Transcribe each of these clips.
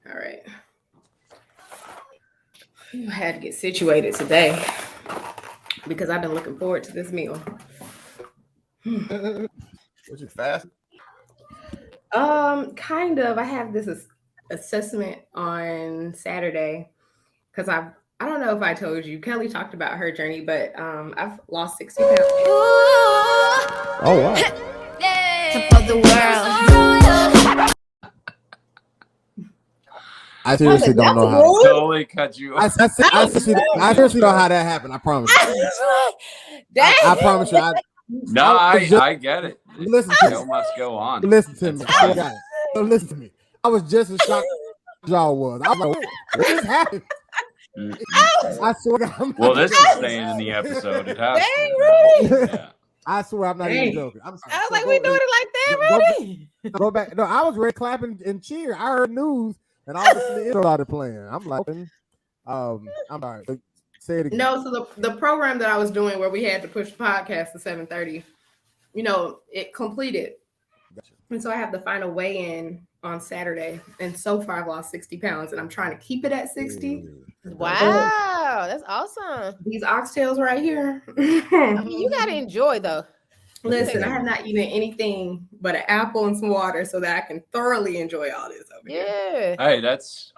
All right. I had to get situated today because I've been looking forward to this meal. Was you fast? Kind of. I have this assessment on Saturday because I don't know if I told you. Kellie talked about her journey, but I've lost 60 pounds. Oh wow! Top of the world. I seriously don't know how. Totally cut you off. I seriously know how that happened. I promise. I promise you. I get it. Listen The to show me. must go on. Listen to me. So listen to me. I was just as shocked as y'all was. I was like, what just happened? I swear. Well, this is staying in the episode. It has to. Yeah. I swear I'm not even joking. I'm sorry. I was like, we doing it like that, Rudy? Go back. No, I was ready clapping and cheer. I heard news and all of a sudden the intro started playing. I'm like, I'm sorry. Say it again. No, so the program that I was doing where we had to push the podcast to 7:30, it completed. Gotcha. And so I have the final weigh-in on Saturday. And so far I've lost 60 pounds and I'm trying to keep it at 60. Wow, that's awesome. These oxtails right here. I mean, you gotta enjoy though. Listen, I have not eaten anything but an apple and some water so that I can thoroughly enjoy all this over here. Yeah. Hey,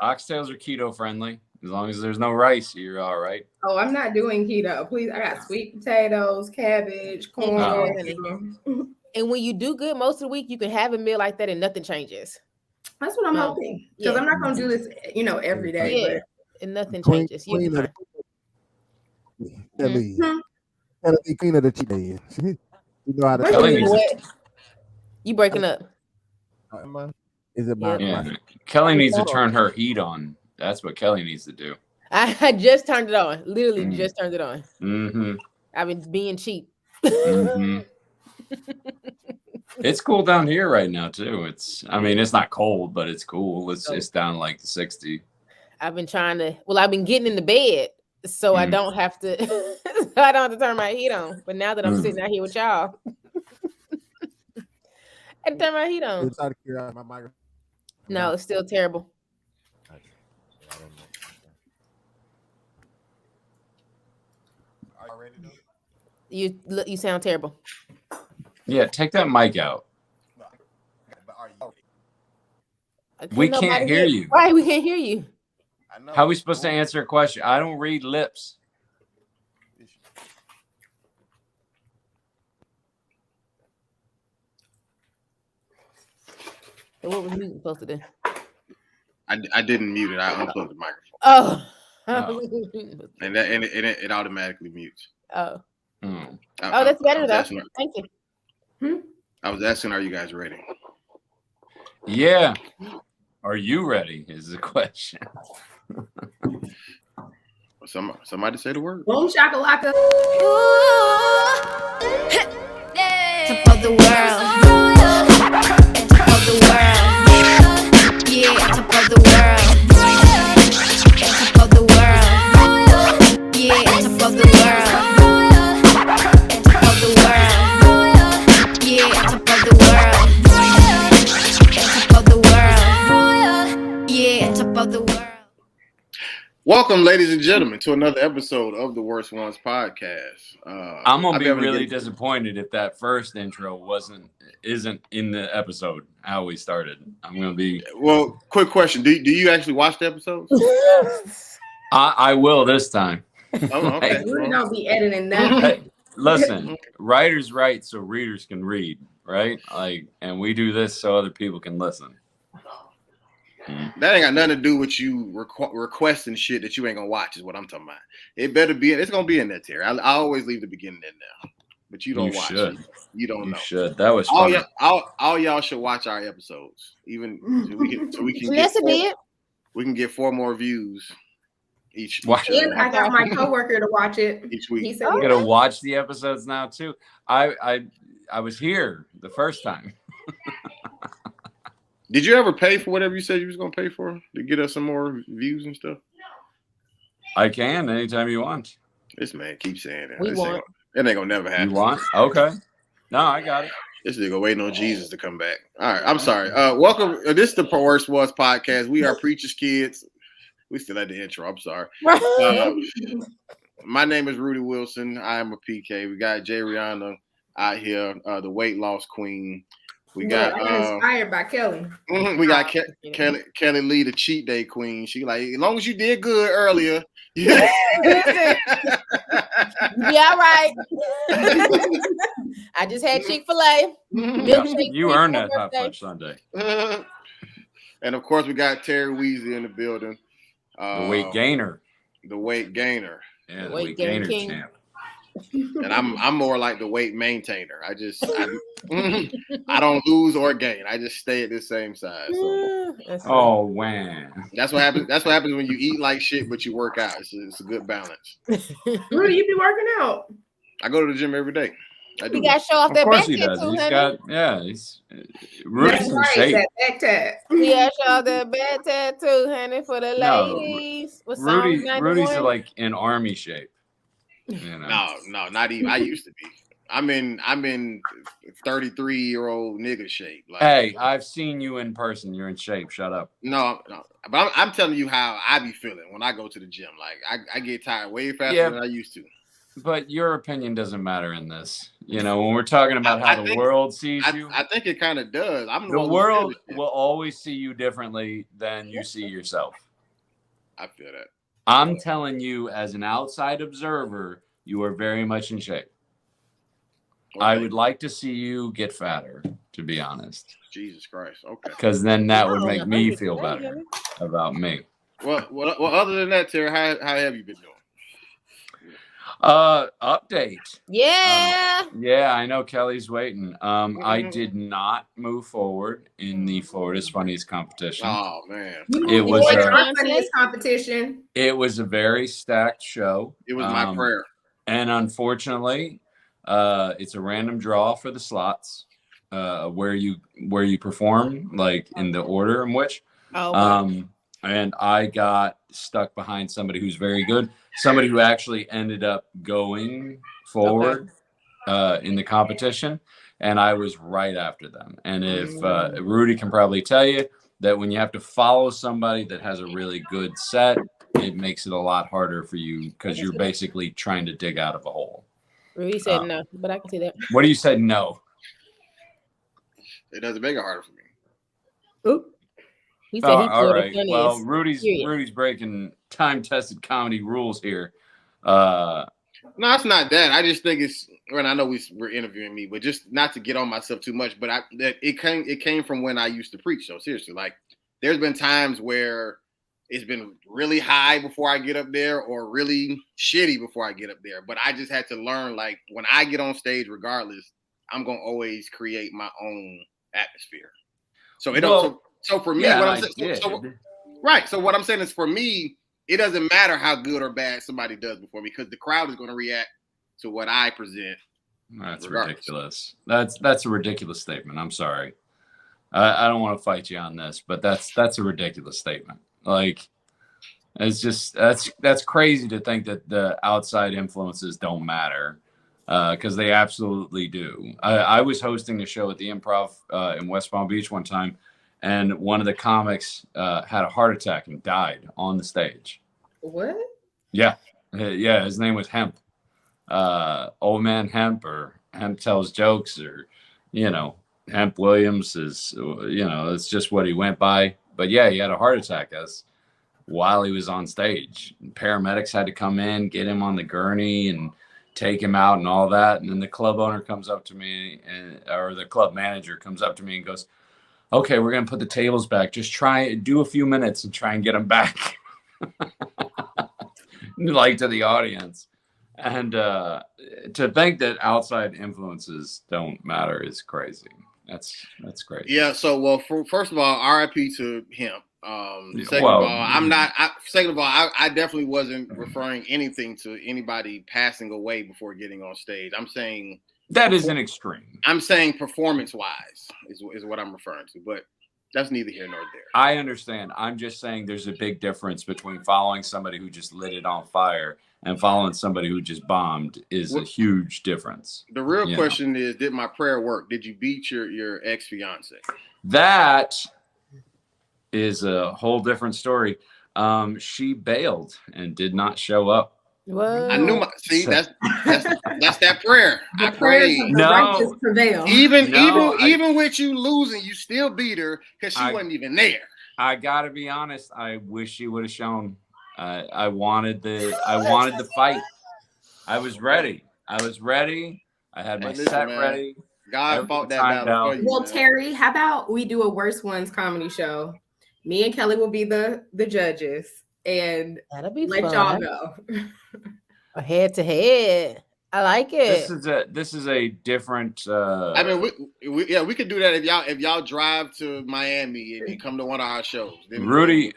oxtails are keto friendly. As long as there's no rice, you're all right. Oh, I'm not doing keto. Please, I got sweet potatoes, cabbage, corn. And when you do good most of the week, you can have a meal like that and nothing changes. That's what I'm hoping. Because I'm not going to do this, every day. Yeah. And nothing changes. Queen of the cheat days. You know how to. You breaking up? Is it my? Yeah. Kellie needs to turn her heat on. That's what Kellie needs to do. I just turned it on. Literally just turned it on. Mm-hmm. I've been being cheap. Mm-hmm. It's cool down here right now too. It's not cold, but it's cool. It's down like 60. I've been I've been getting in the bed so I don't have to I don't have to turn my heat on. But now that I'm sitting out here with y'all, I turn my heat on. No, it's still terrible. You sound terrible. Yeah, take that mic out. We can't hear you. Why we can't hear you? How are we supposed to answer a question? I don't read lips. So what was you supposed to do? I didn't mute it. I unplugged the microphone. Oh. And it automatically mutes. Oh. Mm. That's better though. Thank you. I was asking, are you guys ready? Yeah. Are you ready? Is the question. Somebody say the word. Boom shakalaka. Top of the world. Top of the world. Yeah, top of the world. Top of the world. Yeah, top of the world. Top of the world. Yeah, top of the world. Top of the world. Yeah, top of the world. Welcome, ladies and gentlemen, to another episode of the Worst Ones podcast. I'm gonna be really disappointed if that first intro isn't in the episode how we started. I'm gonna be. Well, quick question: Do you actually watch the episodes? I will this time. Oh, okay. We're gonna be editing that. Hey, listen, writers write so readers can read, right? And we do this so other people can listen. That ain't got nothing to do with you requesting shit that you ain't gonna watch. Is what I'm talking about. It better be. It's gonna be in there, Terry. I always leave the beginning in there, but you don't watch. Should. You don't know. You should. That was fun. All y'all should watch our episodes, even so we can Janessa did. We can get 4 more views each. And I got my coworker to watch it each week. He said, I'm gonna watch the episodes now too. I was here the first time. Did you ever pay for whatever you said you was gonna pay for to get us some more views and stuff? I can anytime you want. This man keeps saying that. We want. It ain't gonna never happen. You want? Okay. No, I got it. This nigga waiting on Jesus to come back. All right, I'm sorry. Welcome. This is the Worst Was podcast. We are preacher's kids. We still at the intro. I'm sorry. My name is Rudy Wilson. I am a PK. We got Jay Rihanna out here, the weight loss queen. We got inspired by Kellie. We got Kellie Lee, the cheat day queen. She like, as long as you did good earlier. Yeah. Yeah, right. I just had Chick-fil-A. You earned that Hot Fudge Sunday. And of course, we got Terry Weezy in the building. The weight gainer. The weight gainer. Yeah, the weight gainer champ. And I'm more like the weight maintainer. I don't lose or gain. I just stay at the same size. So. Oh man. That's what happens. That's what happens when you eat like shit, but you work out. It's a good balance. Rudy, you be working out. I go to the gym every day. I do. You got to show off that back tattoo, honey. He's Rudy's in shape. You got to show off that back tattoo, honey, for the ladies. Rudy's like in army shape. You know? No, not even. I used to be. I'm in 33-year-old nigga shape. Like, hey, I've seen you in person. You're in shape. Shut up. No. But I'm telling you how I be feeling when I go to the gym. Like I get tired way faster than I used to. But your opinion doesn't matter in this. You know, when we're talking about how the world sees you. I think it kind of does. The world will always see you differently than you see yourself. I feel that. I'm telling you, as an outside observer, you are very much in shape. Okay. I would like to see you get fatter, to be honest. Jesus Christ. Okay. Because then that would make me feel better about me. Well, other than that, Terry, how have you been doing? Update. Yeah. Yeah, I know Kelly's waiting. I did not move forward in the Florida's Funniest competition. Oh man. It was our funniest competition. It was a very stacked show. It was my prayer. And unfortunately, it's a random draw for the slots, where you perform, like in the order in which. And I got stuck behind somebody who's very good, somebody who actually ended up going forward in the competition, and I was right after them. And if Rudy can probably tell you that when you have to follow somebody that has a really good set, it makes it a lot harder for you because you're basically trying to dig out of a hole. Rudy said no, but I can see that. What do you say? No. It doesn't make it harder for me. Oop. He said all right. Well, Rudy's breaking time-tested comedy rules here. No, it's not that. I just think it's. Well, I know we're interviewing me, but just not to get on myself too much. But it came from when I used to preach. So seriously, like there's been times where it's been really high before I get up there, or really shitty before I get up there. But I just had to learn, like when I get on stage, regardless, I'm gonna always create my own atmosphere. So it don't. So for me, what I'm saying, right. So what I'm saying is, for me, it doesn't matter how good or bad somebody does before me, because the crowd is going to react to what I present. That's ridiculous. That's a ridiculous statement. I'm sorry. I don't want to fight you on this, but that's a ridiculous statement. Like, it's just that's crazy to think that the outside influences don't matter, because they absolutely do. I was hosting a show at the Improv in West Palm Beach one time. And one of the comics had a heart attack and died on the stage. What? Yeah. His name was Hemp. Old Man Hemp, or Hemp Tells Jokes, or, Hemp Williams is, it's just what he went by. But yeah, he had a heart attack while he was on stage. Paramedics had to come in, get him on the gurney and take him out and all that. And then the club owner comes up to me, or the club manager comes up to me and goes, okay, we're going to put the tables back. Just do a few minutes and try and get them back. Like, to the audience. And to think that outside influences don't matter is crazy. That's crazy. Yeah. So, first of all, RIP to him. Second of all, I definitely wasn't referring anything to anybody passing away before getting on stage. I'm saying that is an extreme. I'm saying performance-wise is what I'm referring to, but that's neither here nor there. I understand. I'm just saying there's a big difference between following somebody who just lit it on fire and following somebody who just bombed is a huge difference. The real question is, did my prayer work? Did you beat your ex-fiance? That is a whole different story. She bailed and did not show up. What? I knew that's that prayer. The prayers of the righteous prevail. Even with you losing, you still beat her because she wasn't even there. I gotta be honest. I wish she would have shown. I wanted the fight. I was ready. I had my set ready. God fought that battle for you. Well, man. Terry, how about we do a Worst Ones comedy show? Me and Kelly will be the judges, and that'll be let fun. Y'all know. A head to head. I like it. This is a different. I mean, we could do that if y'all drive to Miami and come to one of our shows. Rudy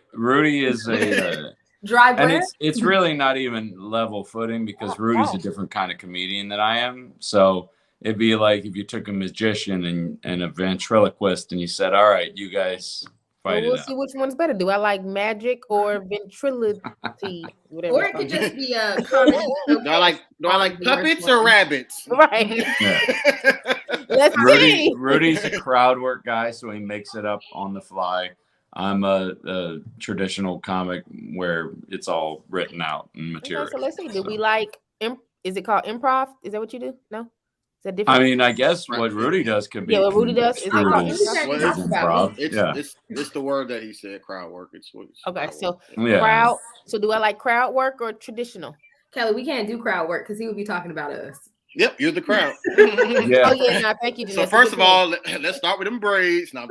is a driver, and it's really not even level footing because Rudy's a different kind of comedian than I am. So it'd be like if you took a magician and a ventriloquist and you said, "All right, you guys." We'll see which one's better. Do I like magic or ventriloquy? Or it could just be a comedy. Do I like puppets or rabbits? Right. Yeah. Let's see. Rudy's a crowd work guy, so he makes it up on the fly. I'm a traditional comic where it's all written out and material. Okay, so let's see. Do we like? Is it called improv? Is that what you do? No. Is that different? I mean, I guess what Rudy does could be. Yeah, what Rudy does is improv. It's the word that he said, crowd work. Okay, so crowd. So do I like crowd work or traditional? Kelly, we can't do crowd work because he would be talking about us. Yep, you're the crowd. Yeah. Oh yeah, no, thank you. Janessa. So first of all, let's start with them braids. No,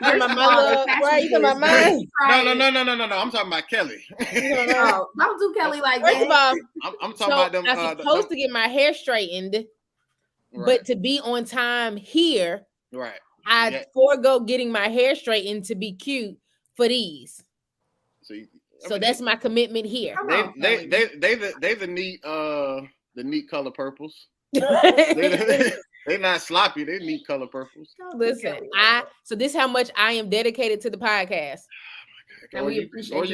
my mother, right? You my mind? No. I'm talking about Kelly. Oh, don't do Kelly like that. First of all, I'm talking about them. I'm supposed to get my hair straightened, but to be on time here, right? I forego getting my hair straightened to be cute for these. So that's my commitment here. They the neat color purples. They're not sloppy. They neat color purples. Listen, so this is how much I am dedicated to the podcast. Or you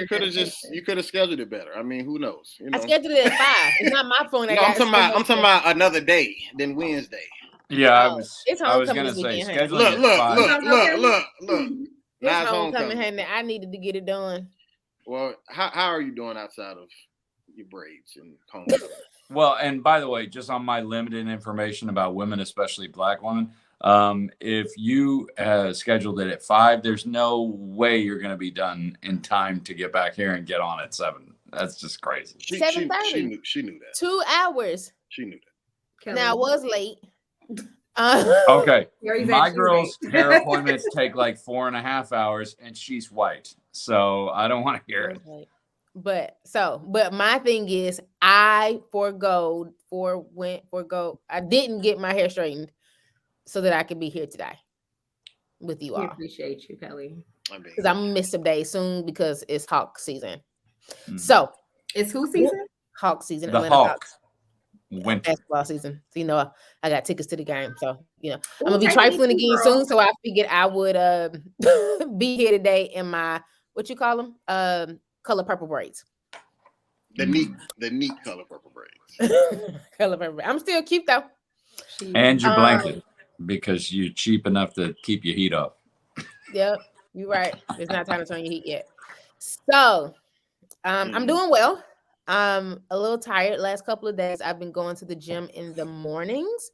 could have scheduled it better. I mean, who knows? I scheduled it at 5. It's not my phone. I'm talking about another day than Wednesday. Yeah, I was gonna say scheduling look. It's homecoming, honey. I needed to get it done. Well, how are you doing outside of your braids and homecoming? Well, and by the way, just on my limited information about women, especially Black women, if you scheduled it at 5, there's no way you're going to be done in time to get back here and get on at 7. That's just crazy. 7:30. She knew that. 2 hours. She knew that. Now I was late. Okay. My girl's hair appointments take like 4.5 hours, and she's white, so I don't want to hear it. But my thing is, I didn't get my hair straightened so that I could be here today with you all. We appreciate you, Kelly. Because I'm gonna miss some days soon because it's Hawk season. Mm-hmm. So it's who season? Hawk season. The Hawks. Winter basketball season. So I got tickets to the game. So I'm gonna be trifling again soon. So I figured I would be here today in my what you call them? Color purple braids. The neat color purple braids. Color purple braids. I'm still cute though. And your blanket because you're cheap enough to keep your heat off. Yep, you're right. It's not time to turn your heat yet. So I'm doing well. I'm a little tired. Last couple of days I've been going to the gym in the mornings,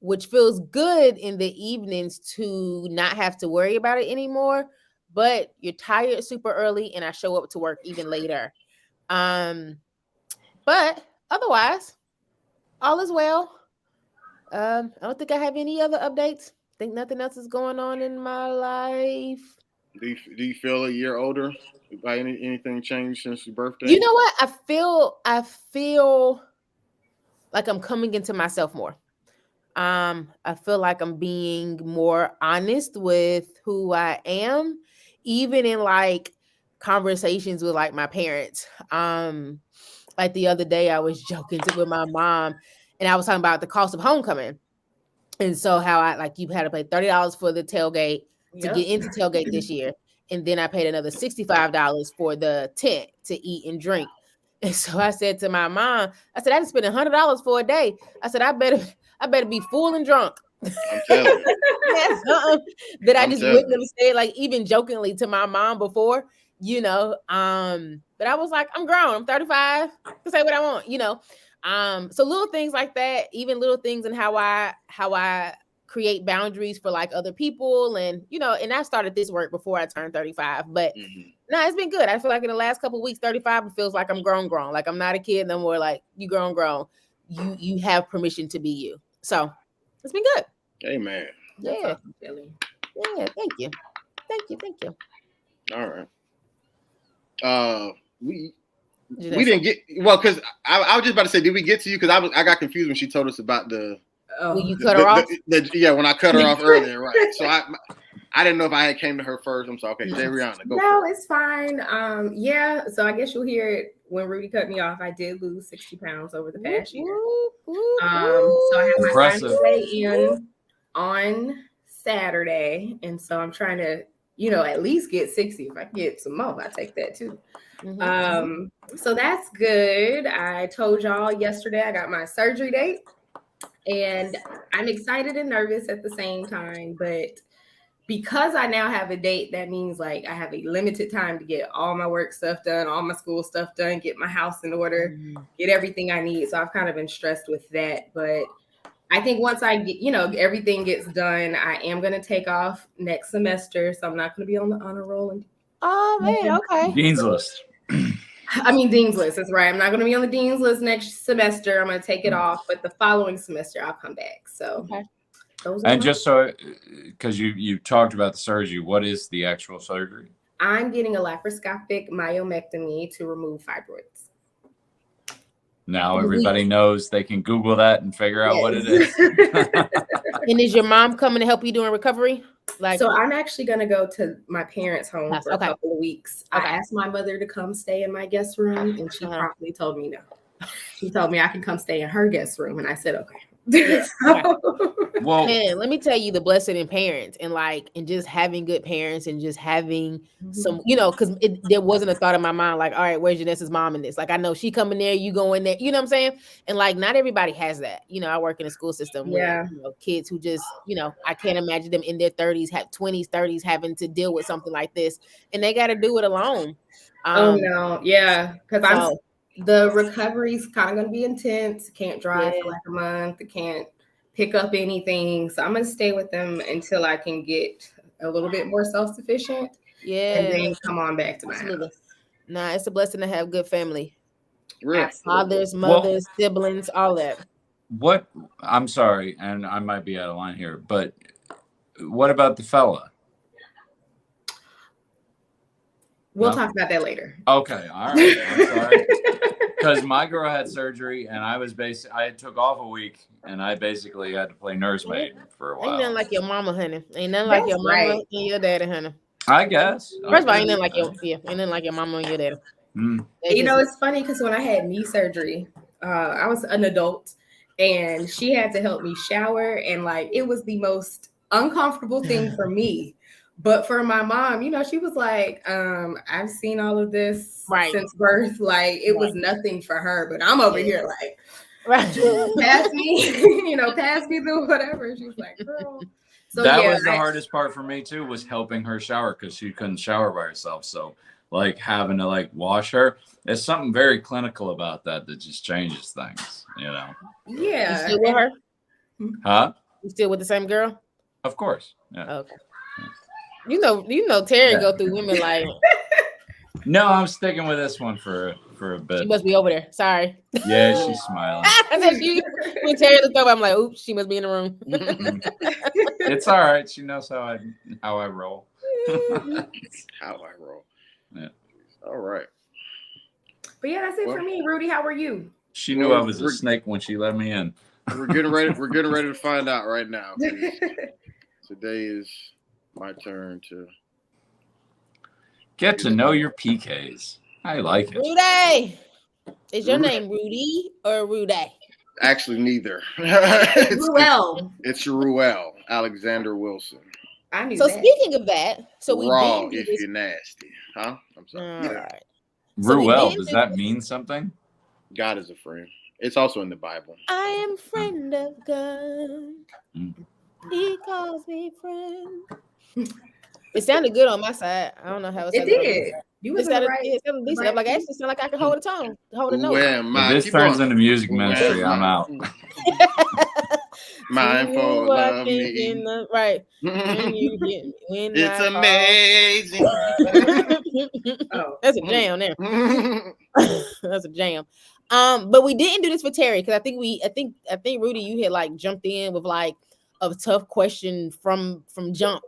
which feels good in the evenings to not have to worry about it anymore. But you're tired super early, and I show up to work even later. But otherwise, all is well. I don't think I have any other updates. I think nothing else is going on in my life. Do you feel a year older? By anything changed since your birthday? You know what? I feel like I'm coming into myself more. I feel like I'm being more honest with who I am, even in like conversations with like my parents. Like the other day I was joking with my mom and I was talking about the cost of homecoming. And so how you had to pay $30 for the tailgate to get into tailgate this year. and then I paid another $65 for the tent to eat and drink. And so I said to my mom, I said, I just spent $100 for a day. I said, I better be full and drunk. I'm telling you. That I just wouldn't have said, like, even jokingly to my mom before, you know. But I was like, I'm grown, I'm 35, I can say what I want, you know. So little things like that, even little things in how I create boundaries for like other people, and you know, and I started this work before I turned 35, but no, it's been good. I feel like in the last couple of weeks, 35, it feels like I'm grown, like I'm not a kid no more. Like you grown, you have permission to be you. So it's been good. Amen. Yeah. Yeah, thank you. All right. We didn't get because I was just about to say, did we get to you? Because I got confused when she told us about the when you cut her off. When I cut her off earlier, right? So I didn't know if I had came to her first. I'm sorry. Okay, Rihanna, go. No, it's fine. Yeah. So I guess you'll hear it when Rudy cut me off. I did lose 60 pounds over the past year. So I have my time to weigh in on Saturday, and so I'm trying to, you know, at least get 60. If I can get some more, I take that too. So that's good. I told y'all yesterday I got my surgery date, and I'm excited and nervous at the same time, but because I now have a date, that means like I have a limited time to get all my work stuff done, all my school stuff done, get my house in order, get everything I need. So I've kind of been stressed with that. But I think once I get, you know, everything gets done, I am going to take off next semester. So I'm not going to be on the honor roll. Oh, man. Okay. Dean's list. I mean, Dean's list. That's right. I'm not going to be on the Dean's list next semester. I'm going to take it off. But the following semester, I'll come back. So. Okay. And just so, because you talked about the surgery, what is the actual surgery? I'm getting a laparoscopic myomectomy to remove fibroids. Now everybody knows they can Google that and figure out what it is. And is your mom coming to help you during recovery? Like, so I'm actually going to go to my parents' home for a couple of weeks. I asked my mother to come stay in my guest room, and she promptly told me no. She told me I can come stay in her guest room, and I said okay. Well, man, let me tell you the blessing in parents and just having good parents and just having some, you know, because there wasn't a thought in my mind like, all right, where's Janessa's mom in this? Like, I know she coming there, you go in there, you know what I'm saying? And like, not everybody has that. You know, I work in a school system with kids who just, you know, I can't imagine them in their 30s, 20s, 30s having to deal with something like this, and they got to do it alone. Oh no, yeah, because the recovery's kind of going to be intense. Can't drive for like a month. Can't pick up anything. So I'm going to stay with them until I can get a little bit more self-sufficient. Yeah. And then come on back to my house. Nah, it's a blessing to have good family. Really? Fathers, mothers, siblings, all that. What? I'm sorry, and I might be out of line here, but what about the fella? We'll talk about that later. Okay. All right. I'm sorry. Because my girl had surgery, and I took off a week, and I basically had to play nursemaid for a while. Ain't nothing like your mama, honey. Ain't nothing like your mama and your daddy, honey. I guess. First of all, ain't nothing like your mama and your daddy. You know, it's funny because when I had knee surgery, I was an adult, and she had to help me shower, and like it was the most uncomfortable thing for me. But for my mom, you know, she was like, I've seen all of this since birth. Like, it was nothing for her. But I'm over here like, pass me, pass me through whatever. She's like, girl. So that was the hardest part for me, too, was helping her shower because she couldn't shower by herself. So, like, having to, like, wash her. There's something very clinical about that just changes things, you know? Yeah. You still with her? Huh? You still with the same girl? Of course. Yeah. Okay. You know, Terry go through women like. No, I'm sticking with this one for a bit. She must be over there. Sorry. Yeah, she's smiling. I said when Terry looked over, I'm like, oops, she must be in the room. It's all right. She knows how I roll. How I roll. Yeah. All right. But yeah, that's it for me. Rudy, how are you? She knew I was a snake when she let me in. We're getting ready to find out right now. Today is my turn to get to know your PKs. I like it. Rudy, is your name Rudy or Rudy? Actually, neither. Ruel. It's Ruel, Alexander Wilson. I knew So that. speaking of that, so we Raw didn't do if this. you're nasty, huh? I'm sorry. All right. Ruel, does that mean something? God is a friend. It's also in the Bible. I am friend of God. He calls me friend. It sounded good on my side. I don't know how it sounded. It did. You was in the right. It sounded decent. I'm like, actually sound like I can hold a tone, hold a note. If this turns into music ministry, I'm out. Mindful of me. Right. When you get me, when it's I amazing. That's a jam there. That's a jam. But we didn't do this for Terry because I think Rudy, you had like jumped in with like a tough question from jump.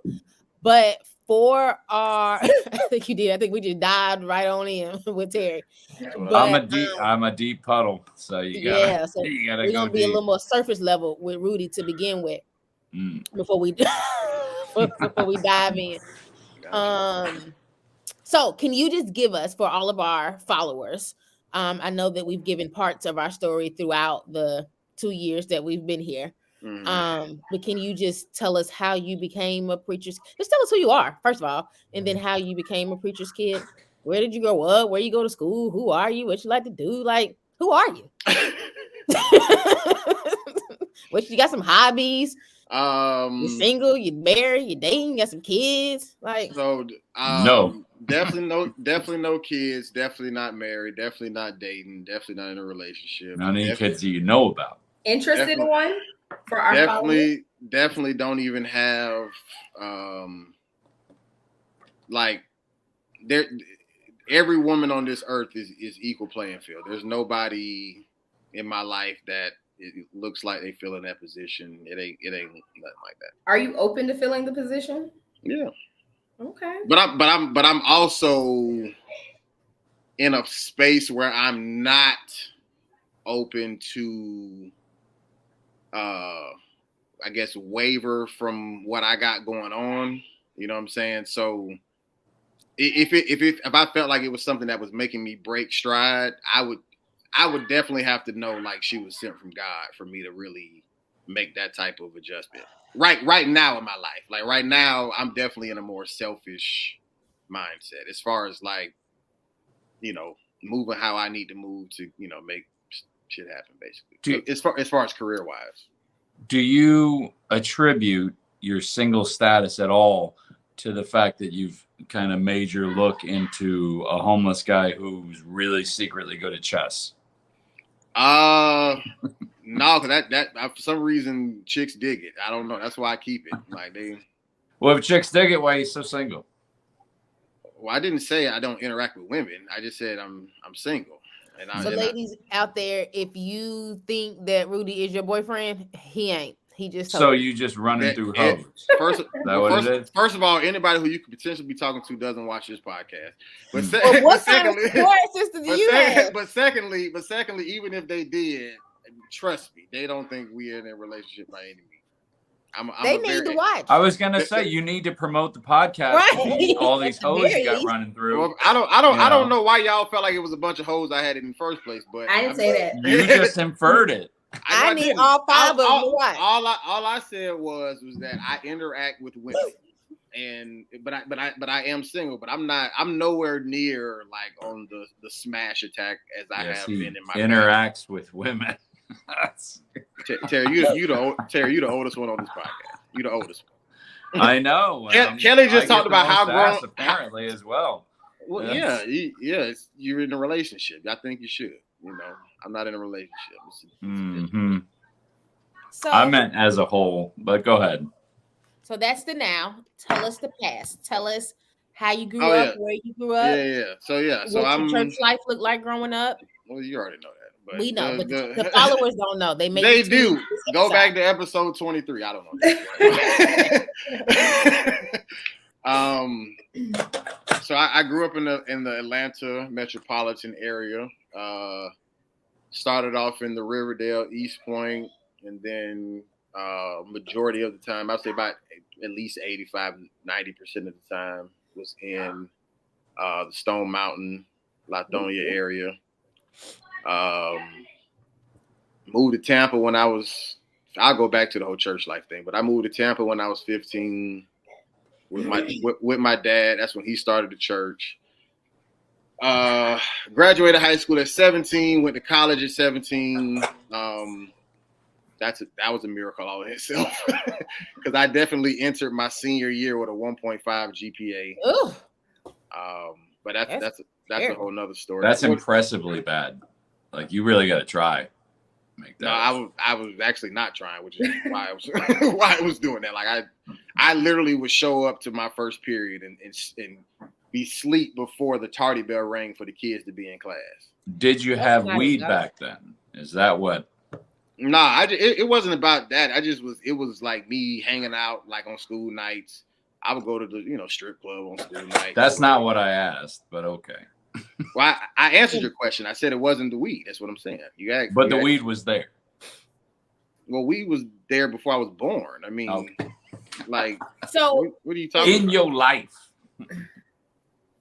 But for our, I think you did. I think we just dived right on in with Terry. But, I'm a deep puddle, so you gotta. So you gotta we're go gonna be deep. a little more surface level with Rudy to begin with before we dive in. So can you just give us, for all of our followers, I know that we've given parts of our story throughout the 2 years that we've been here. But can you just tell us how you became a preacher's? Just tell us who you are, first of all, and then how you became a preacher's kid. Where did you grow up? Where you go to school? Who are you? What you like to do? Like, who are you? What, you got some hobbies? You're single, you're married, you're dating, you got some kids. Like, so no. Definitely no kids, definitely not married, definitely not dating, definitely not in a relationship. None of you kids you know about. Interested in one for our followers? Definitely don't even have like there. Every woman on this earth is equal playing field. There's nobody in my life that it looks like they feel in that position. It ain't nothing like that. Are you open to filling the position? Yeah. Okay. But I'm also in a space where I'm not open to I guess waver from what I got going on. You know what I'm saying? So if I felt like it was something that was making me break stride, I would definitely have to know like she was sent from God for me to really make that type of adjustment. Right now in my life. Like right now, I'm definitely in a more selfish mindset as far as like, you know, moving how I need to move to, you know, make shit happen basically. As far as career wise. Do you attribute your single status at all to the fact that you've kind of made your look into a homeless guy who's really secretly good at chess? No, because that for some reason chicks dig it. I don't know. That's why I keep it. Like they. Well, if chicks dig it, why are you so single? Well, I didn't say I don't interact with women. I just said I'm single. Ladies out there, if you think that Rudy is your boyfriend, he ain't. He just so you just running through hoes. First of all, anybody who you could potentially be talking to doesn't watch this podcast. But what kind of support system do you have? But secondly, even if they did, trust me, they don't think we're in a relationship by any means. They need to watch. I was gonna say you need to promote the podcast. Right. All these hoes you got running through. Well, I don't know why y'all felt like it was a bunch of hoes I had in the first place, but I didn't say that. You just inferred it. I need all five of them to watch. All I said was that I interact with women, but I am single. But I'm nowhere near like on the smash attack as I have been in my interacts past. With women. Terry, you the oldest one on this podcast. You the oldest one. I know. Kellie just talked about how grown apparently as well. Well, yeah, you're in a relationship. I think you should. You know, I'm not in a relationship. So I meant as a whole, but go ahead. So that's the now. Tell us the past. Tell us how you grew up, where you grew up. So what your church life looked like growing up. Well, you already know that. But we know, but the followers don't know. They do. Go back to episode 23. I don't know. So I grew up in the Atlanta metropolitan area. Started off in the Riverdale, East Point, and then majority of the time, I'd say about at least 85-90% of the time was in the Stone Mountain, Lithonia area. Moved to Tampa when I'll go back to the whole church life thing, but I moved to Tampa when I was 15. with my dad. That's when he started the church. Graduated high school at 17. Went to college at 17. That was a miracle all in itself because I definitely entered my senior year with a 1.5 GPA. Ooh. But that's a whole nother story. That's impressively bad. Like you really got to try. Make that. No, I was actually not trying, which is why I was doing that. Like I literally would show up to my first period and be asleep before the tardy bell rang for the kids to be in class. Did you have weed back then? Is that what? Nah, it wasn't about that. It was like me hanging out like on school nights. I would go to the strip club on school nights. That's not what I asked, but okay. Well, I answered your question. I said it wasn't the weed. That's what I'm saying. But the weed was there. Well, weed was there before I was born. I mean, like, so what are you talking about? In your life?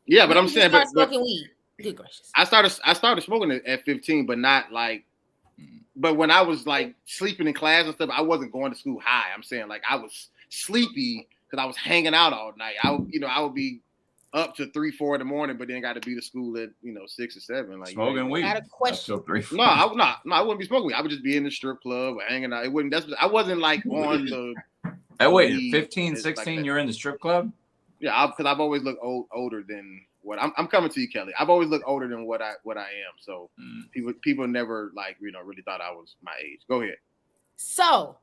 Yeah, but I'm saying, but smoking weed. Good gracious. I started smoking at 15, but not like. But when I was like sleeping in class and stuff, I wasn't going to school high. I'm saying like I was sleepy because I was hanging out all night. I would be up to 3-4 in the morning, but then got to be to school at 6 or 7. Like smoking weed. I had a question. No, I wouldn't be smoking weed. I would just be in the strip club or hanging out. I wasn't like on the. Hey, wait, 15, 16, like you're in the strip club? Yeah, because I've always looked older than what I'm coming to you, Kelly. I've always looked older than what I am. So people never really thought I was my age. Go ahead. So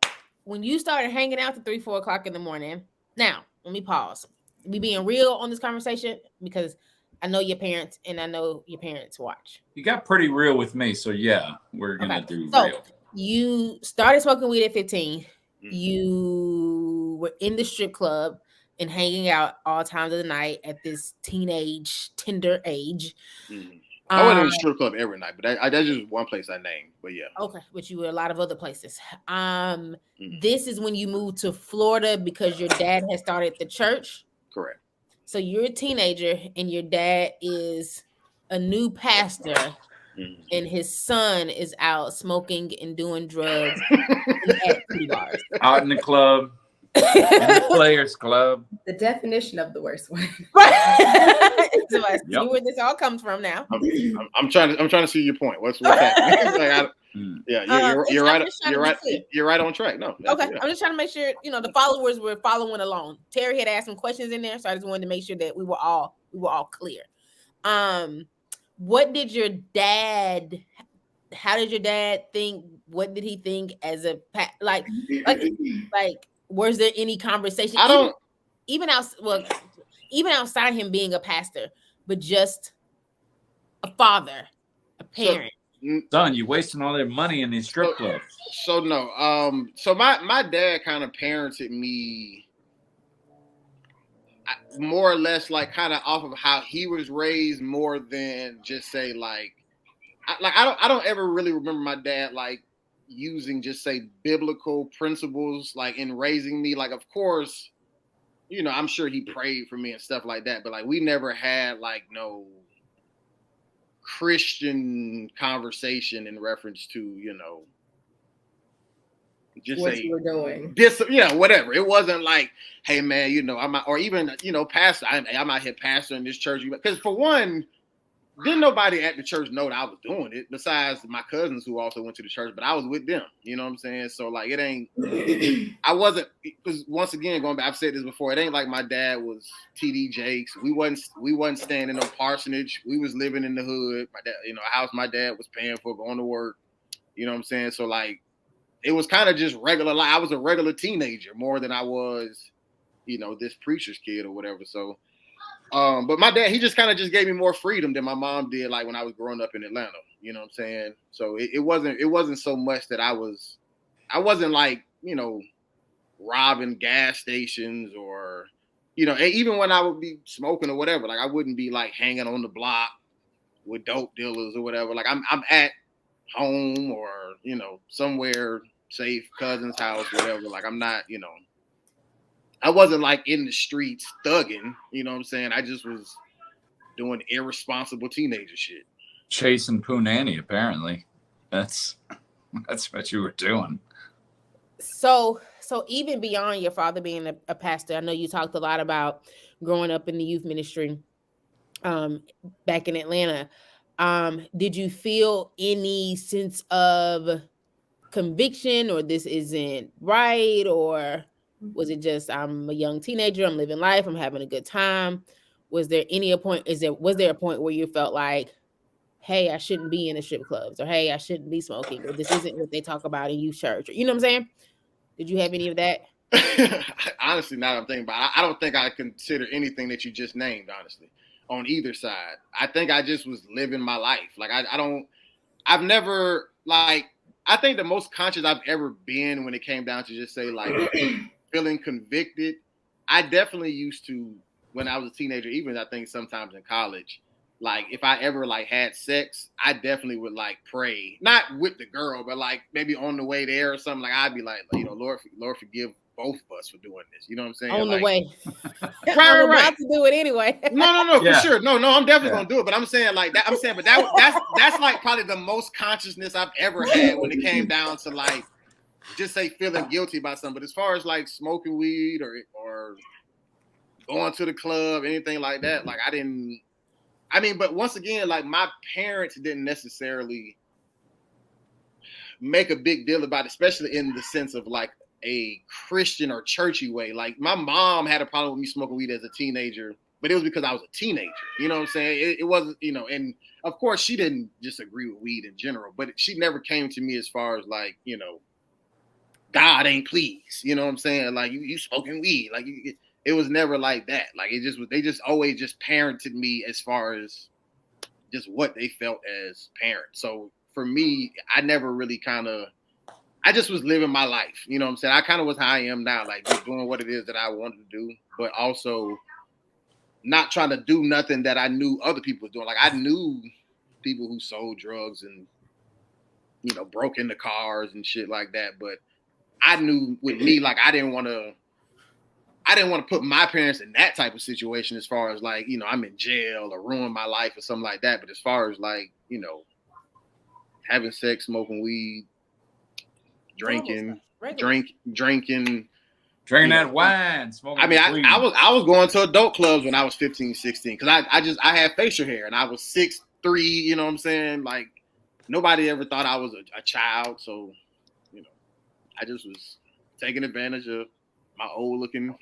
when you started hanging out to 3-4 o'clock in the morning, now let me pause. We being real on this conversation because I know your parents and I know your parents watch. You got pretty real with me, so yeah, we're gonna do real. You started smoking weed at 15. Mm-hmm. You were in the strip club and hanging out all times of the night at this tender age. Mm-hmm. I wasn't in the strip club every night, but that's just one place I named. But yeah. Okay, but you were a lot of other places. This is when you moved to Florida because your dad had started the church. Correct. So you're a teenager and your dad is a new pastor and his son is out smoking and doing drugs at bars. Out in the club. In the players club. The definition of the worst one. So I see where this all comes from now. I'm trying to see your point. What's happening? You're right. You're right on track. No. Okay. I'm just trying to make sure the followers were following along. Terry had asked some questions in there, so I just wanted to make sure that we were all clear. What did your dad? How did your dad think? What did he think as a like? Was there any conversation? Even outside him being a pastor, but just a father, a parent. Son, you wasting all their money in these strip clubs. So no. So my dad kind of parented me more or less like kind of off of how he was raised more than just say I don't ever really remember my dad like using just say biblical principles like in raising me. Like of course, I'm sure he prayed for me and stuff like that, but like we never had like no Christian conversation in reference to just what say you were doing this, whatever. It wasn't like, hey man, I'm out, or even pastor. I'm out here pastoring this church because for one, didn't nobody at the church know that I was doing it besides my cousins who also went to the church, but I was with them. You know what I'm saying? So like it ain't. I wasn't because once again going back, I've said this before. It ain't like my dad was TD Jakes. We wasn't staying in no parsonage. We was living in the hood. My dad, a house my dad was paying for, going to work. You know what I'm saying? So like it was kind of just regular. Like I was a regular teenager more than I was, this preacher's kid or whatever. So. But my dad, he just kind of just gave me more freedom than my mom did, like when I was growing up in Atlanta. You know what I'm saying? So it wasn't so much that I wasn't like, robbing gas stations or, even when I would be smoking or whatever, like I wouldn't be like hanging on the block with dope dealers or whatever. Like I'm at home or, somewhere safe, cousin's house, whatever. Like I'm not, I wasn't like in the streets thugging, you know what I'm saying? I just was doing irresponsible teenager shit. Chasing Punani, apparently. That's what you were doing. So So even beyond your father being a pastor, I know you talked a lot about growing up in the youth ministry back in Atlanta. Did you feel any sense of conviction, or this isn't right, or was it just I'm a young teenager, I'm living life, I'm having a good time? Was there a point where you felt like, hey, I shouldn't be in the strip clubs, or hey, I shouldn't be smoking, or this isn't what they talk about in youth church, or, you know what I'm saying? Did you have any of that? Honestly, now that I'm thinking about it, I don't think I consider anything that you just named, honestly, on either side. I think I just was living my life. Like, I've never, like, I think the most conscious I've ever been when it came down to just say, like, feeling convicted, I definitely used to, when I was a teenager, even I think sometimes in college, like, if I ever, like, had sex, I definitely would, like, pray. Not with the girl, but, like, maybe on the way there or something. Like, I'd be like, you know, Lord forgive both of us for doing this. You know what I'm saying? On like, the way. Right. About to do it anyway. No, for sure. No, I'm definitely gonna do it. But I'm saying like that. I'm saying, but that's like probably the most consciousness I've ever had when it came down to like just say feeling guilty about something. But as far as like smoking weed or going to the club, anything like that, like I didn't. I mean, but once again, like my parents didn't necessarily make a big deal about it, especially in the sense of like a Christian or churchy way. Like my mom had a problem with me smoking weed as a teenager, but it was because I was a teenager. You know what I'm saying? It wasn't, you know, and of course she didn't disagree with weed in general, but she never came to me as far as like, you know, God ain't pleased. You know what I'm saying? Like you smoking weed. Like it was never like that. Like it just was, they just always just parented me as far as just what they felt as parents. So for me, I never really I just was living my life. You know what I'm saying? I kind of was how I am now, like just doing what it is that I wanted to do, but also not trying to do nothing that I knew other people were doing. Like I knew people who sold drugs and, you know, broke into cars and shit like that. But I knew with me, like I didn't want to put my parents in that type of situation as far as like, you know, I'm in jail or ruin my life or something like that. But as far as like, you know, having sex, smoking weed, drinking that wine, smoking. I mean, I was going to adult clubs when I was 15, 16 because I had facial hair and I was 6'3", you know what I'm saying? Like nobody ever thought I was a child, so you know, I just was taking advantage of my old looking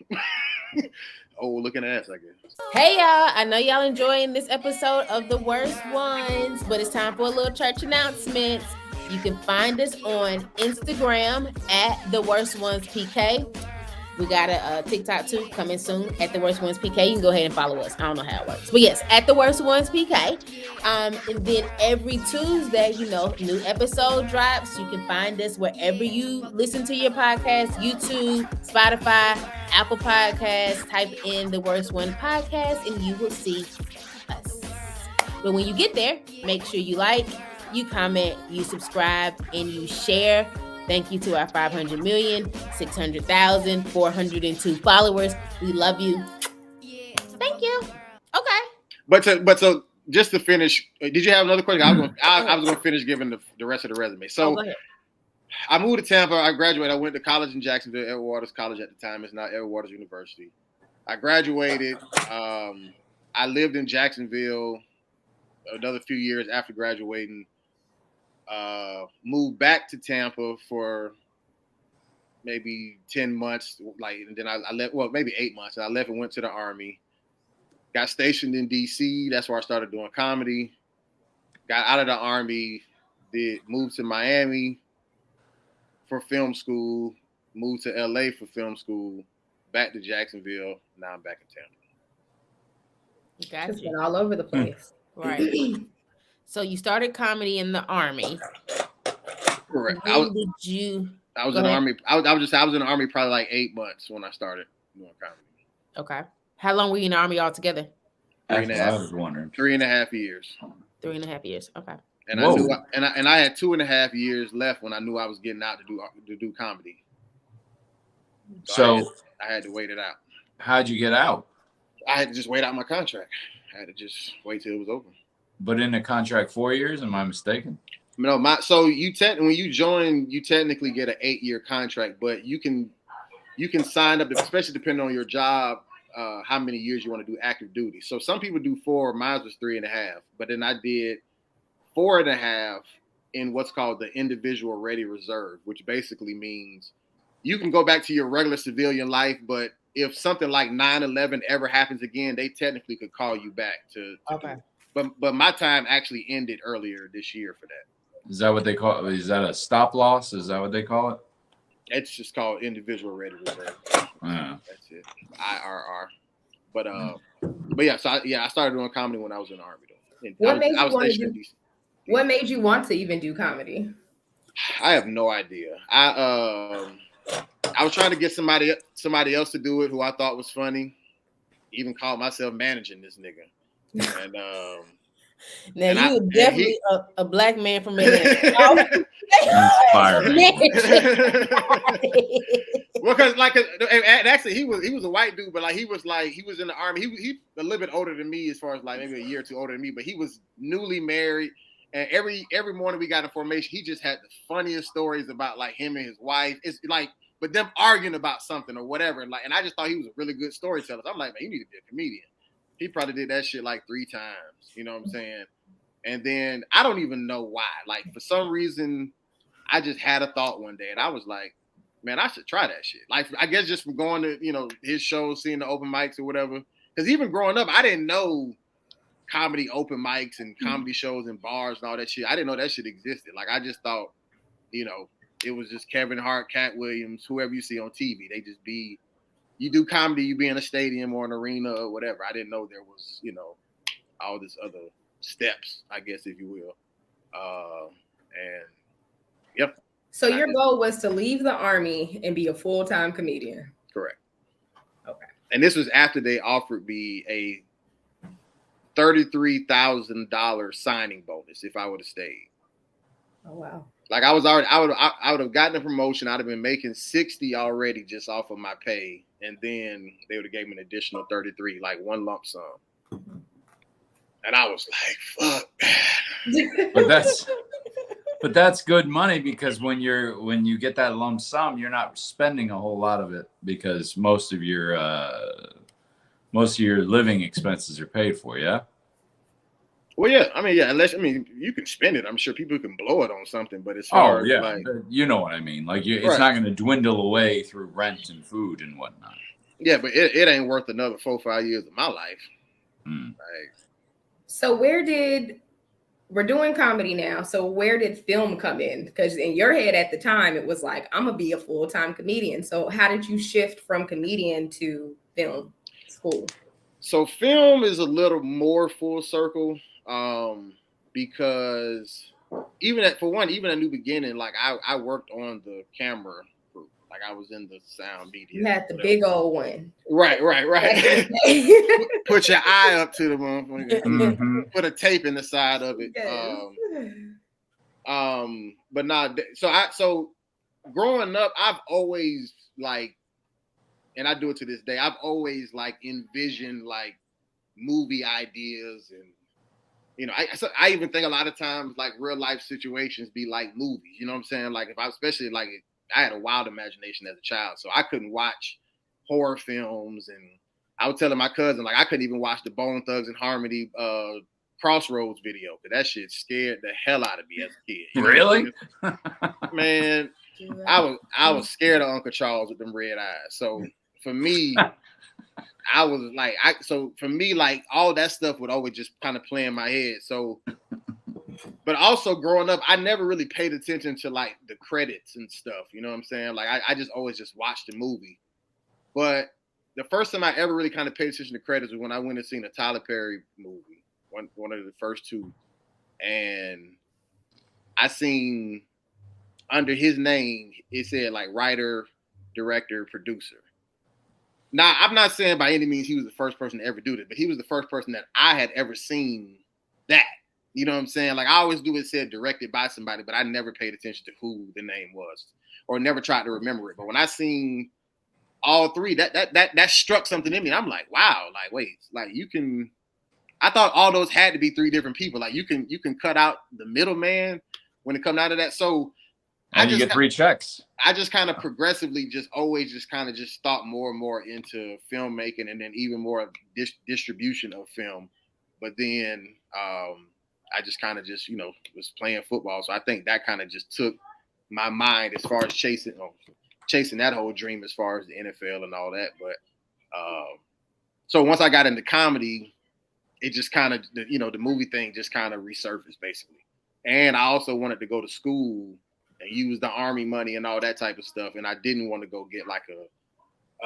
ass, I guess. Hey y'all, I know y'all enjoying this episode of The Worst Ones, but it's time for a little church announcement. You can find us on Instagram at The Worst Ones PK. We got a TikTok too coming soon at The Worst Ones PK. You can go ahead and follow us. I don't know how it works, but yes, at The Worst Ones PK. And then every Tuesday, you know, new episode drops. You can find us wherever you listen to your podcast: YouTube, Spotify, Apple Podcasts. Type in The Worst One Podcast, and you will see us. But when you get there, make sure you like, you comment, you subscribe, and you share. Thank you to our 500,600,402 followers. We love you. Thank you. Okay. But so just to finish, did you have another question? I was going to finish giving the rest of the resume. So I moved to Tampa. I graduated. I went to college in Jacksonville, Edward Waters College at the time. It's now Edward Waters University. I graduated. I lived in Jacksonville another few years after graduating. Moved back to Tampa for maybe 10 months, and then I left, well, maybe 8 months. And I left and went to the Army. Got stationed in DC. That's where I started doing comedy. Got out of the Army, moved to Miami for film school, moved to LA for film school, back to Jacksonville. Now I'm back in Tampa. Gotcha. All over the place. Right. So you started comedy in the Army. Correct. I was in the Army. I was in the Army probably like 8 months when I started doing comedy. Okay. How long were you in the Army altogether? 3.5. I was wondering. 3.5 years. 3.5 years. Okay. And I knew, and I had 2.5 years left when I knew I was getting out to do comedy. So I had to wait it out. How'd you get out? I had to just wait out my contract. I had to just wait till it was over. But in the contract 4 years, am I mistaken? No, so when you join, you technically get an 8-year contract, but you can you can sign up, especially depending on your job, how many years you want to do active duty. So some people do 4, mine was 3.5, but then I did 4.5 in what's called the individual ready reserve, which basically means you can go back to your regular civilian life, but if something like 9/11 ever happens again, they technically could call you back to Okay. do it. But my time actually ended earlier this year for that. Is that what they call it? Is that a stop loss? Is that what they call it? It's just called individual ready reserve. Yeah. That's it. IRR. But yeah, so I started doing comedy when I was in the Army though. And what made you want to even do comedy? I have no idea. I was trying to get somebody else to do it who I thought was funny. Even called myself managing this nigga. And now you were definitely a black man from Atlanta. Well, because actually he was a white dude, but he was in the Army. He a little bit older than me, as far as maybe a year or two older than me, but he was newly married. And every morning we got in formation, he just had the funniest stories about him and his wife. It's but them arguing about something or whatever. And I just thought he was a really good storyteller. So I'm like, man, you need to be a comedian. He probably did that shit 3 times. You know what I'm saying? And then I don't even know why. For some reason, I just had a thought one day, and I was like, man, I should try that shit. I guess just from going to his shows, seeing the open mics or whatever. Because even growing up, I didn't know comedy open mics and comedy shows and bars and all that shit. I didn't know that shit existed. I just thought, it was just Kevin Hart, Cat Williams, whoever you see on TV. They just be, you do comedy, you be in a stadium or an arena or whatever. I didn't know there was, all this other steps, I guess, if you will. And yep. So your goal was to leave the Army and be a full-time comedian. Correct. Okay. And this was after they offered me a $33,000 signing bonus if I would have stayed. Oh wow. I would have gotten a promotion. I'd have been making 60 already just off of my pay, and then they would have gave me an additional 33, one lump sum. And I was like, "Fuck." But that's good money, because when you get that lump sum, you're not spending a whole lot of it, because most of your living expenses are paid for. Yeah. Well, yeah. You can spend it. I'm sure people can blow it on something, but as far as you know what I mean. It's not going to dwindle away through rent and food and whatnot. Yeah, but it ain't worth another 4 or 5 years of my life. So we're doing comedy now. So where did film come in? Because in your head at the time, it was I'm going to be a full-time comedian. So how did you shift from comedian to film school? So film is a little more full circle, because even at New Beginning, I worked on the camera group. I was in the sound media. You had the big old one. Right. Put your eye up to the motherfucker. Mm-hmm. Put a tape in the side of it. Yes. But not so growing up, I've always and I do it to this day, I've always envisioned movie ideas, and I even think a lot of times real life situations be like movies. You know what I'm saying? If I especially I had a wild imagination as a child, so I couldn't watch horror films, and I was telling my cousin I couldn't even watch the Bone Thugs and Harmony Crossroads video, because that shit scared the hell out of me as a kid. Really? Man, I was scared of Uncle Charles with them red eyes. So for me, I was all that stuff would always just kind of play in my head. So, but also growing up, I never really paid attention to the credits and stuff. You know what I'm saying? I just always just watched the movie. But the first time I ever really kind of paid attention to credits was when I went and seen a Tyler Perry movie, one of the first two, and I seen under his name it said writer, director, producer. Now, I'm not saying by any means he was the first person to ever do this, but he was the first person that I had ever seen that. You know what I'm saying? I always do it said directed by somebody, but I never paid attention to who the name was, or never tried to remember it. But when I seen all three, that struck something in me. I'm like, wow, wait, you can. I thought all those had to be 3 different people. You can cut out the middleman when it comes out of that. So And you get 3 checks. I just kind of progressively always thought more and more into filmmaking and then even more distribution of film. But then I just kind of was playing football. So I think that kind of just took my mind as far as chasing that whole dream as far as the NFL and all that. But so once I got into comedy, it just kind of, the movie thing just kind of resurfaced basically. And I also wanted to go to school and use the Army money and all that type of stuff. And I didn't want to go get like a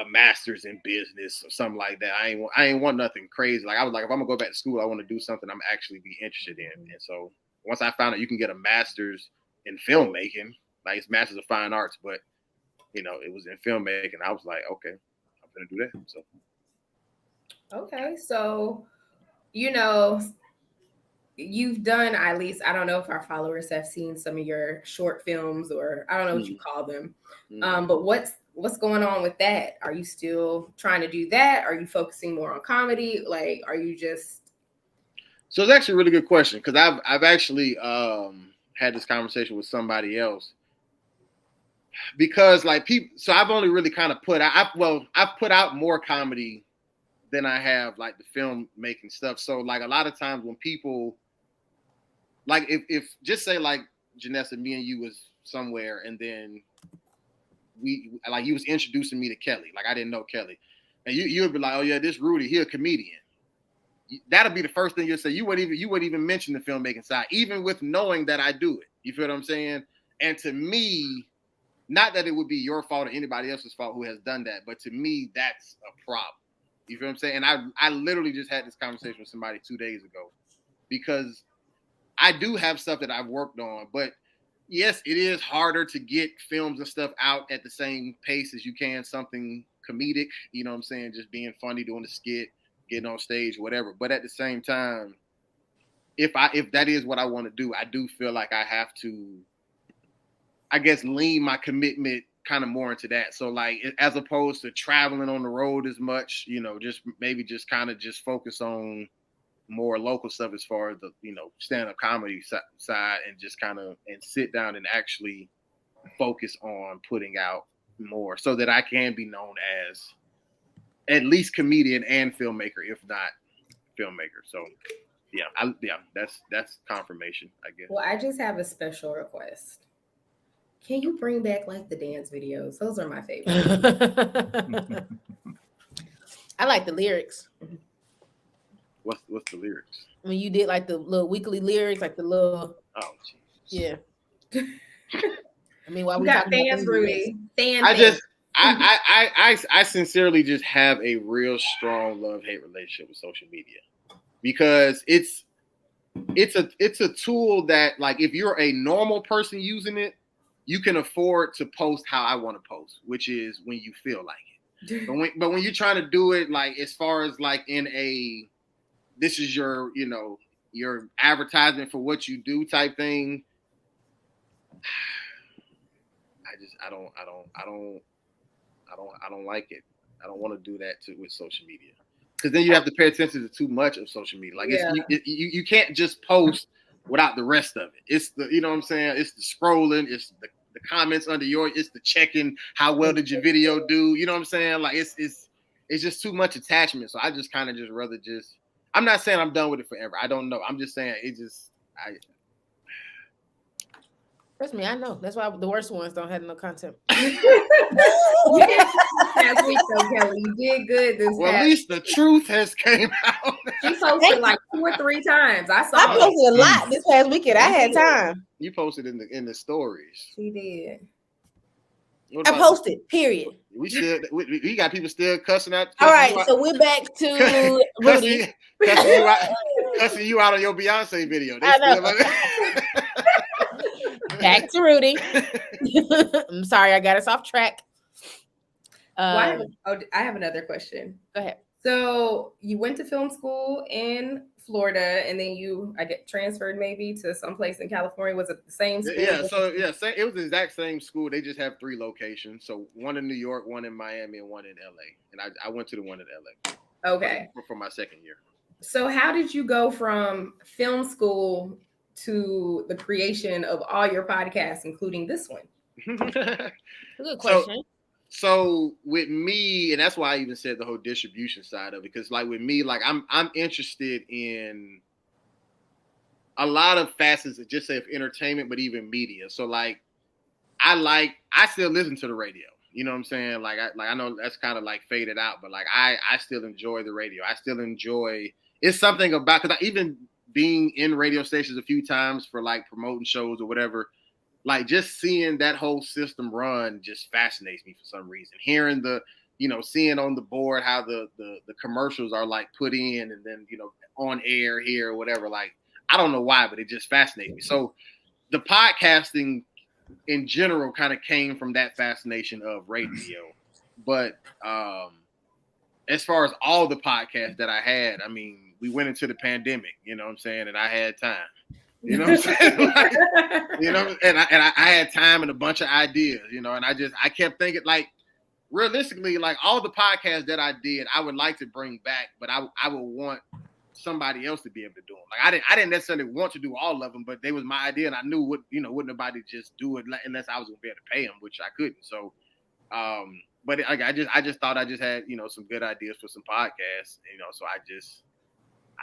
master's in business or something like that. I ain't want nothing crazy. Like I was like, if I'm gonna go back to school, I want to do something I'm actually be interested in. And so once I found out you can get a master's in filmmaking, like it's Masters of Fine Arts, but it was in filmmaking. I was like, okay, I'm gonna do that. So okay, so you've done, at least, I don't know if our followers have seen some of your short films, or I don't know what you call them. But what's going on with that? Are you still trying to do that? Are you focusing more on comedy? Like, are you just? So it's actually a really good question, because I've actually had this conversation with somebody else, because like people. So I've only really kind of I've put out more comedy than I have like the film making stuff. So like a lot of times when people, like if just say like Janessa, me and you was somewhere, and then you was introducing me to Kellie, like I didn't know Kellie, and you would be like, oh yeah, this Rudy, he a comedian. That'll be the first thing you'll say. You wouldn't even mention the filmmaking side, even with knowing that I do it. You feel what I'm saying? And to me, not that it would be your fault or anybody else's fault who has done that, but to me, that's a problem. You feel what I'm saying? And I literally just had this conversation with somebody 2 days ago, because I do have stuff that I've worked on, but yes, it is harder to get films and stuff out at the same pace as you can something comedic, you know what I'm saying? Just being funny, doing the skit, getting on stage, whatever. But at the same time, if that is what I want to do, I do feel like I have to, I guess, lean my commitment kind of more into that. So like, as opposed to traveling on the road as much, just maybe just kind of just focus on more local stuff as far as the, stand-up comedy side, and just kind of, and sit down and actually focus on putting out more so that I can be known as at least comedian and filmmaker, if not filmmaker. So that's confirmation, I guess. Well, I just have a special request. Can you bring back like the dance videos? Those are my favorite. I like the lyrics. What's the lyrics? When you did like the little weekly lyrics, like the little. Oh, geez. Yeah. I mean, why we got talking fans, about Rudy? I sincerely just have a real strong love-hate relationship with social media, because it's a tool that, like, if you're a normal person using it, you can afford to post how I want to post, which is when you feel like it. But when you're trying to do it, like, as far as like in a, this is your, your advertisement for what you do type thing, I don't like it. I don't want to do that with social media, because then you have to pay attention to too much of social media. Like, you can't just post without the rest of it. It's the, you know what I'm saying? It's the scrolling, it's the comments under it's the checking how well did your video do. You know what I'm saying? Like, it's just too much attachment. So I just kind of just rather just, I'm not saying I'm done with it forever. I don't know. I'm just saying Trust me, I know. That's why the worst ones don't have no content. Last week, though, Kellie, you did good this Well, at least the truth has came out. She posted like 2 or 3 times. I posted a lot this past weekend. I had time. You posted in the stories. She did. I posted. Period. We got people still cussing out. All right, so we're back to Rudy. Cussing you out on your Beyonce video. I know. Back to Rudy. I'm sorry, I got us off track. I have another question. Go ahead. So you went to film school in Florida, and then I get transferred maybe to someplace in California. Was it the same school? Yeah. So it was the exact same school. They just have 3 locations. So one in New York, one in Miami, and one in LA. And I went to the one in LA. Okay. For my second year. So how did you go from film school to the creation of all your podcasts, including this one? Good question. So with me, and that's why I even said the whole distribution side of it, because like with me, like I'm interested in a lot of facets of just say of entertainment, but even media. So like I still listen to the radio. You know what I'm saying? Like I know that's kind of like faded out, but like I still enjoy the radio. I still enjoy. It's something about, because even being in radio stations a few times for like promoting shows or whatever, like just seeing that whole system run just fascinates me for some reason. Hearing seeing on the board how the commercials are like put in and then, on air here or whatever. Like, I don't know why, but it just fascinates me. So the podcasting in general kind of came from that fascination of radio. But as far as all the podcasts that I had, I mean, we went into the pandemic, you know what I'm saying? And I had time. You know what I'm saying? Like, and I had time and a bunch of ideas, and I kept thinking, like, realistically, like all the podcasts that I did, I would like to bring back, but I would want somebody else to be able to do them. Like I didn't necessarily want to do all of them, but they was my idea, and I knew wouldn't nobody just do it unless I was gonna be able to pay them, which I couldn't. So, but I just thought I just had some good ideas for some podcasts, so I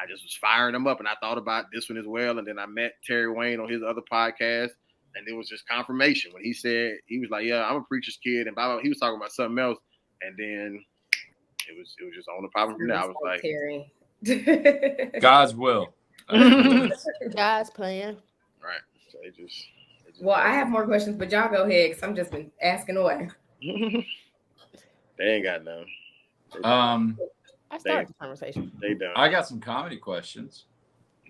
just was firing them up, and I thought about this one as well. And then I met Terry Wayne on his other podcast, and it was just confirmation when he said, he was like, "Yeah, I'm a preacher's kid," and blah, blah, he was talking about something else, and then it was just on the problem from there. I was like, Terry. God's will. God's plan. Right. So it just well, I have more questions, but y'all go ahead because I'm just been asking away. They ain't got none. I started the conversation. They done. I got some comedy questions.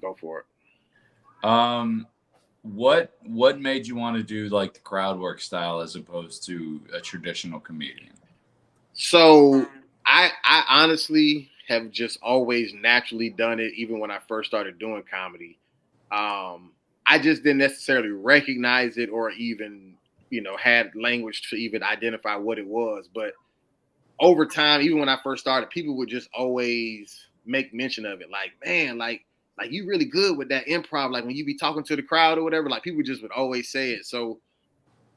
Go for it. What made you want to do like the crowd work style as opposed to a traditional comedian? So I honestly have just always naturally done it, even when I first started doing comedy. I just didn't necessarily recognize it or even, had language to even identify what it was. But over time, even when I first started, people would just always make mention of it. Like, man, like you really good with that improv. Like when you be talking to the crowd or whatever, like people just would always say it. So,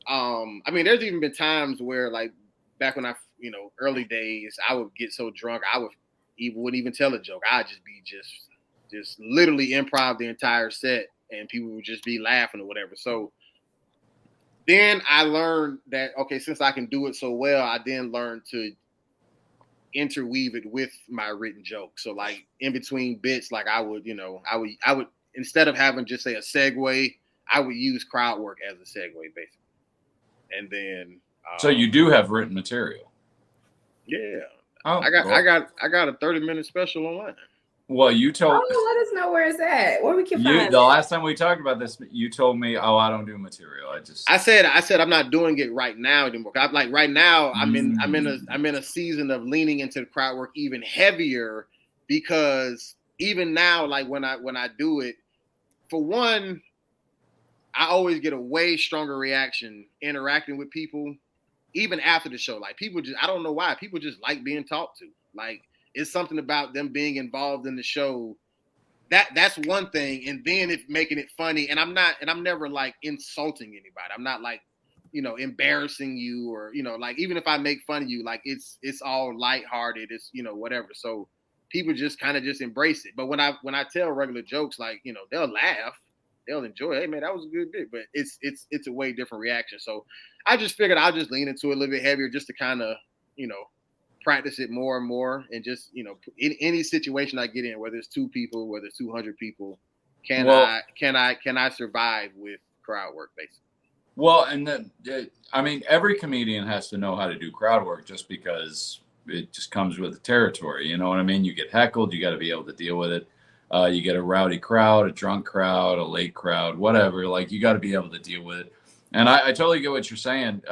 I mean, there's even been times where like back when I, early days, I would get so drunk, I wouldn't even tell a joke. I'd just be just literally improv the entire set, and people would just be laughing or whatever. So then I learned that, okay, since I can do it so well, I then learned to interweave it with my written joke. So like in between bits, like I would instead of having just say a segue, I would use crowd work as a segue basically. And then so you do have written material. Yeah. Oh, I got a 30-minute special online. Well, you told. Oh, let us know where it's at. Where we can find it. The last time we talked about this, you told me, "Oh, I don't do material. I said I'm not doing it right now anymore. Like right now, I'm in a season of leaning into the crowd work even heavier, because even now, like when I do it, for one, I always get a way stronger reaction interacting with people, even after the show. Like people I don't know why, people just like being talked to. Like it's something about them being involved in the show. That's one thing. And then if making it funny, and I'm never like insulting anybody. I'm not like, embarrassing you or, like even if I make fun of you, like it's all lighthearted. It's, whatever. So people just kind of just embrace it. But when I tell regular jokes, like, they'll laugh, they'll enjoy it. Hey man, that was a good bit, but it's a way different reaction. So I just figured I'll just lean into it a little bit heavier just to kind of, practice it more and more, and just, in any situation I get in, whether it's 2 people, whether it's 200 people, can I survive with crowd work basically? Well, and I mean, every comedian has to know how to do crowd work, just because it just comes with the territory. You know what I mean? You get heckled, you got to be able to deal with it. You get a rowdy crowd, a drunk crowd, a late crowd, whatever. Like you got to be able to deal with it. And I totally get what you're saying.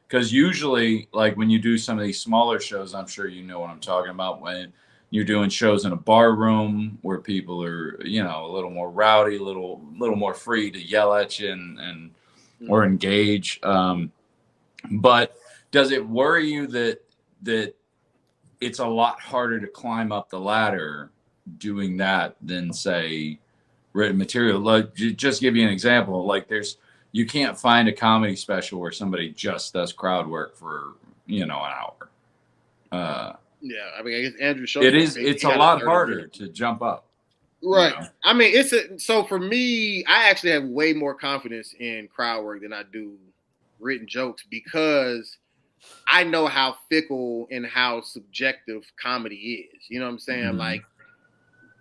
Because usually, like when you do some of these smaller shows, I'm sure you know what I'm talking about, when you're doing shows in a bar room where people are, a little more rowdy, a little more free to yell at you and or engage. But does it worry you that it's a lot harder to climb up the ladder doing that than, say, written material? Like, just give you an example. Like there's you can't find a comedy special where somebody just does crowd work for, an hour. Yeah, I mean, I guess Andrew Schultz. It's a lot harder to jump up. Right. I mean, so for me, I actually have way more confidence in crowd work than I do written jokes because I know how fickle and how subjective comedy is. You know what I'm saying? Mm-hmm. Like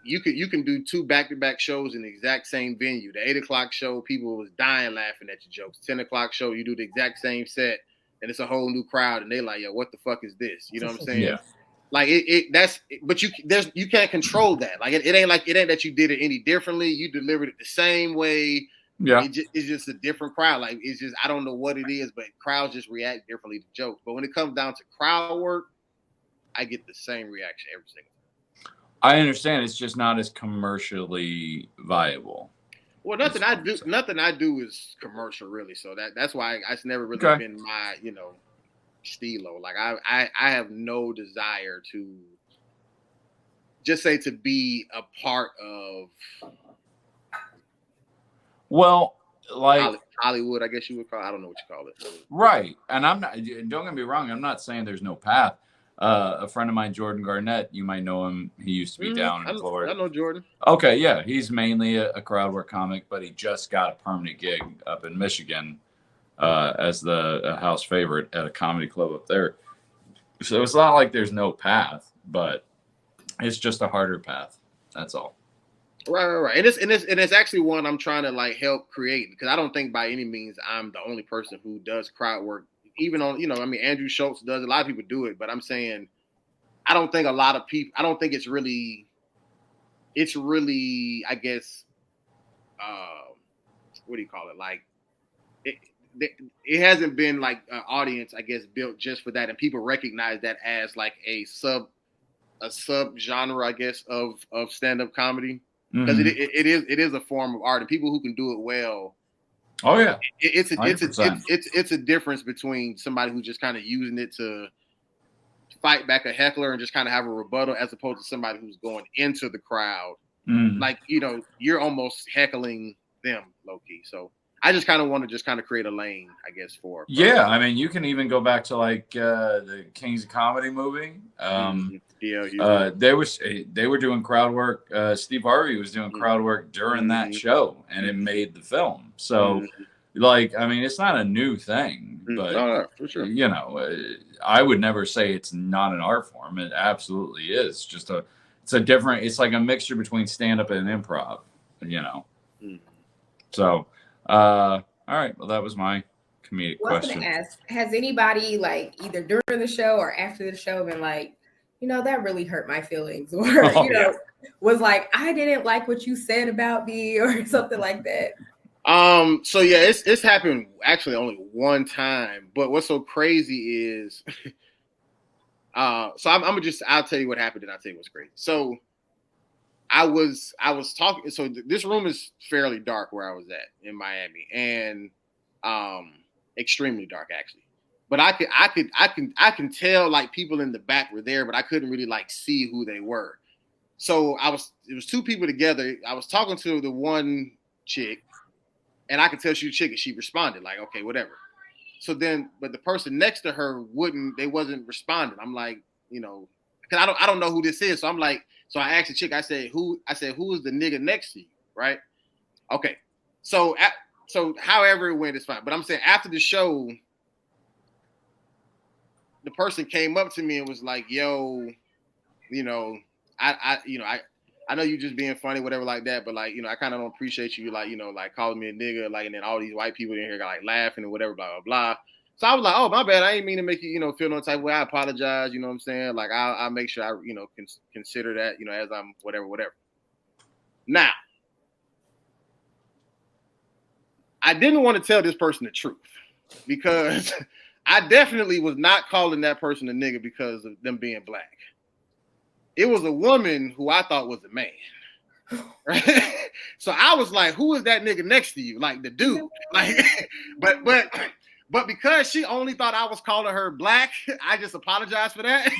you can do 2 back-to-back shows in the exact same venue. The 8 o'clock show, people was dying laughing at your jokes. 10 o'clock show, you do the exact same set, and it's a whole new crowd, and they like, yo, what the fuck is this? You know what I'm saying? Yeah. Like but you can't control that. Like it ain't that you did it any differently. You delivered it the same way. Yeah, it's just a different crowd. Like it's just I don't know what it is, but crowds just react differently to jokes. But when it comes down to crowd work, I get the same reaction every single time. I understand. It's just not as commercially viable. Well, nothing I do is commercial really. So that's why it's never really been my stilo. Like I have no desire to just say to be a part of like Hollywood, I guess you would call it. I don't know what you call it. Right. And I'm not, don't get me wrong, I'm not saying there's no path. A friend of mine, Jordan Garnett, you might know him. He used to be down in Florida. I know Jordan. Okay, yeah. He's mainly a crowd work comic, but he just got a permanent gig up in Michigan as the house favorite at a comedy club up there. So it's not like there's no path, but it's just a harder path. That's all. Right. And it's actually one I'm trying to like help create because I don't think by any means I'm the only person who does crowd work. Even on, Andrew Schultz does. A lot of people do it, but I'm saying I don't think a lot of people. I don't think it's really. I guess. What do you call it? Like it hasn't been like an audience, I guess, built just for that, and people recognize that as like a sub genre, I guess, of stand-up comedy because it is a form of art, and people who can do it well. Oh yeah, it's a difference between somebody who's just kind of using it to fight back a heckler and just kind of have a rebuttal, as opposed to somebody who's going into the crowd, like you're almost heckling them low key. So I just kind of want to just kind of create a lane, I guess, for. Yeah, I mean, you can even go back to like the Kings of Comedy movie. They were doing crowd work. Steve Harvey was doing crowd work during that show, and it made the film. So, like, I mean, it's not a new thing, but no, for sure. I would never say it's not an art form. It absolutely is. It's like a mixture between stand up and improv. So. All right. Well, that was my comedic question. I was going to ask, has anybody like either during the show or after the show been like, that really hurt my feelings, or was like, I didn't like what you said about me, or something like that? So yeah, it's happened actually only one time. But what's so crazy is, I'll tell you what happened, and I'll tell you what's crazy. So. I was talking. So this room is fairly dark where I was at in Miami, and extremely dark actually. But I can tell like people in the back were there, but I couldn't really like see who they were. So it was 2 people together. I was talking to the one chick, and I could tell she was a chick, and she responded like, okay, whatever. So then, but the person next to her wasn't responding. I'm like, because I don't know who this is. So I'm like. So I asked the chick, I said, who is the nigga next to you? Right? Okay. So however it went, it's fine. But I'm saying after the show, the person came up to me and was like, yo, I know you just being funny, whatever like that, but like, I kind of don't appreciate you like, like calling me a nigga, like, and then all these white people in here got like laughing and whatever, blah, blah, blah. So I was like, oh, my bad. I didn't mean to make you, feel no type of way. I apologize. You know what I'm saying? Like, I'll make sure I, consider that, as I'm whatever. Now, I didn't want to tell this person the truth because I definitely was not calling that person a nigga because of them being black. It was a woman who I thought was a man. Right? So I was like, who is that nigga next to you? Like the dude. Like, But because she only thought I was calling her black, I just apologized for that.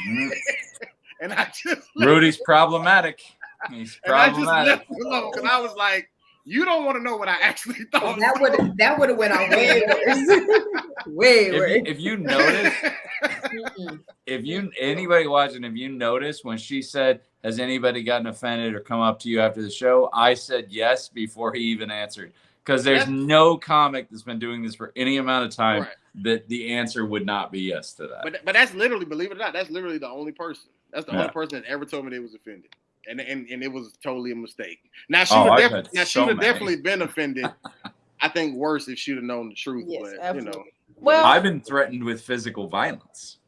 And I just Rudy's problematic. He's problematic. I just left it alone because I was like, You don't want to know what I actually thought. That would have went on way worse. Way worse. If you notice, anybody watching, if you notice when she said, "Has anybody gotten offended or come up to you after the show?" I said yes before he even answered, because there's no comic that's been doing this for any amount of time that the answer would not be yes to that. But that's literally, believe it or not, that's literally the only person. That's the only person that ever told me they was offended. And it was totally a mistake. Now she would have definitely been offended. I think worse if she'd have known the truth. Yes, but absolutely. Well, I've been threatened with physical violence.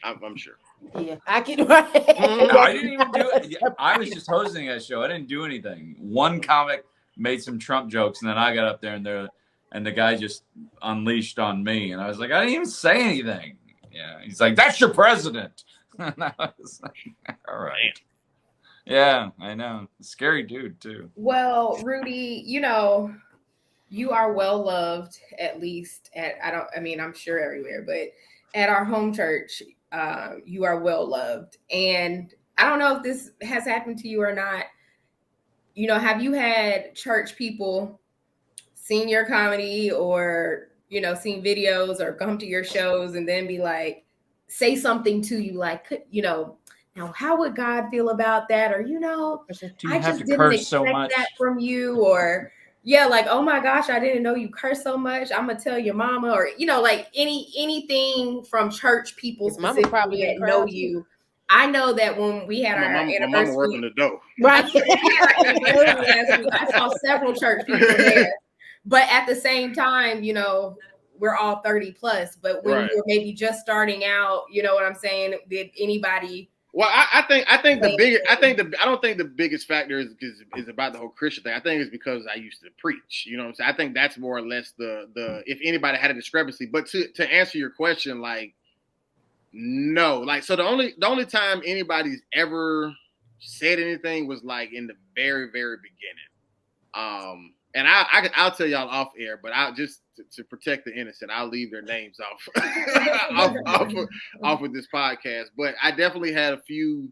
I'm sure. Yeah, I can. Right. I didn't even do it. I was just hosting that show. I didn't do anything. One comic made some Trump jokes, and then I got up there, and the guy just unleashed on me, and I was like, I didn't even say anything. Yeah, he's like, "That's your president." And I was like, all right. Yeah, I know. Scary dude too. Well, Rudy, you are well loved, at least I'm sure everywhere, but at our home church, you are well loved. And I don't know if this has happened to you or not. Have you had church people seen your comedy or, seen videos or come to your shows and then be like, say something to you like, now, how would God feel about that? Or, I just didn't expect that from you. Or, like, oh my gosh, I didn't know you curse so much. I'm gonna tell your mama. Or, like anything from church people specifically probably that know you. I know that when we had our anniversary, my mama working the dough. Right. I saw several church people there. But at the same time, we're all 30 plus. But when we were maybe just starting out, you know what I'm saying? Did anybody? Well, I don't think the biggest factor is about the whole Christian thing. I think it's because I used to preach. You know what I'm saying? I think that's more or less the if anybody had a discrepancy. But to answer your question, like, no, like, so the only time anybody's ever said anything was like in the very, very beginning. And I'll tell y'all off air, but I'll just to protect the innocent, I'll leave their names off of this podcast. But I definitely had a few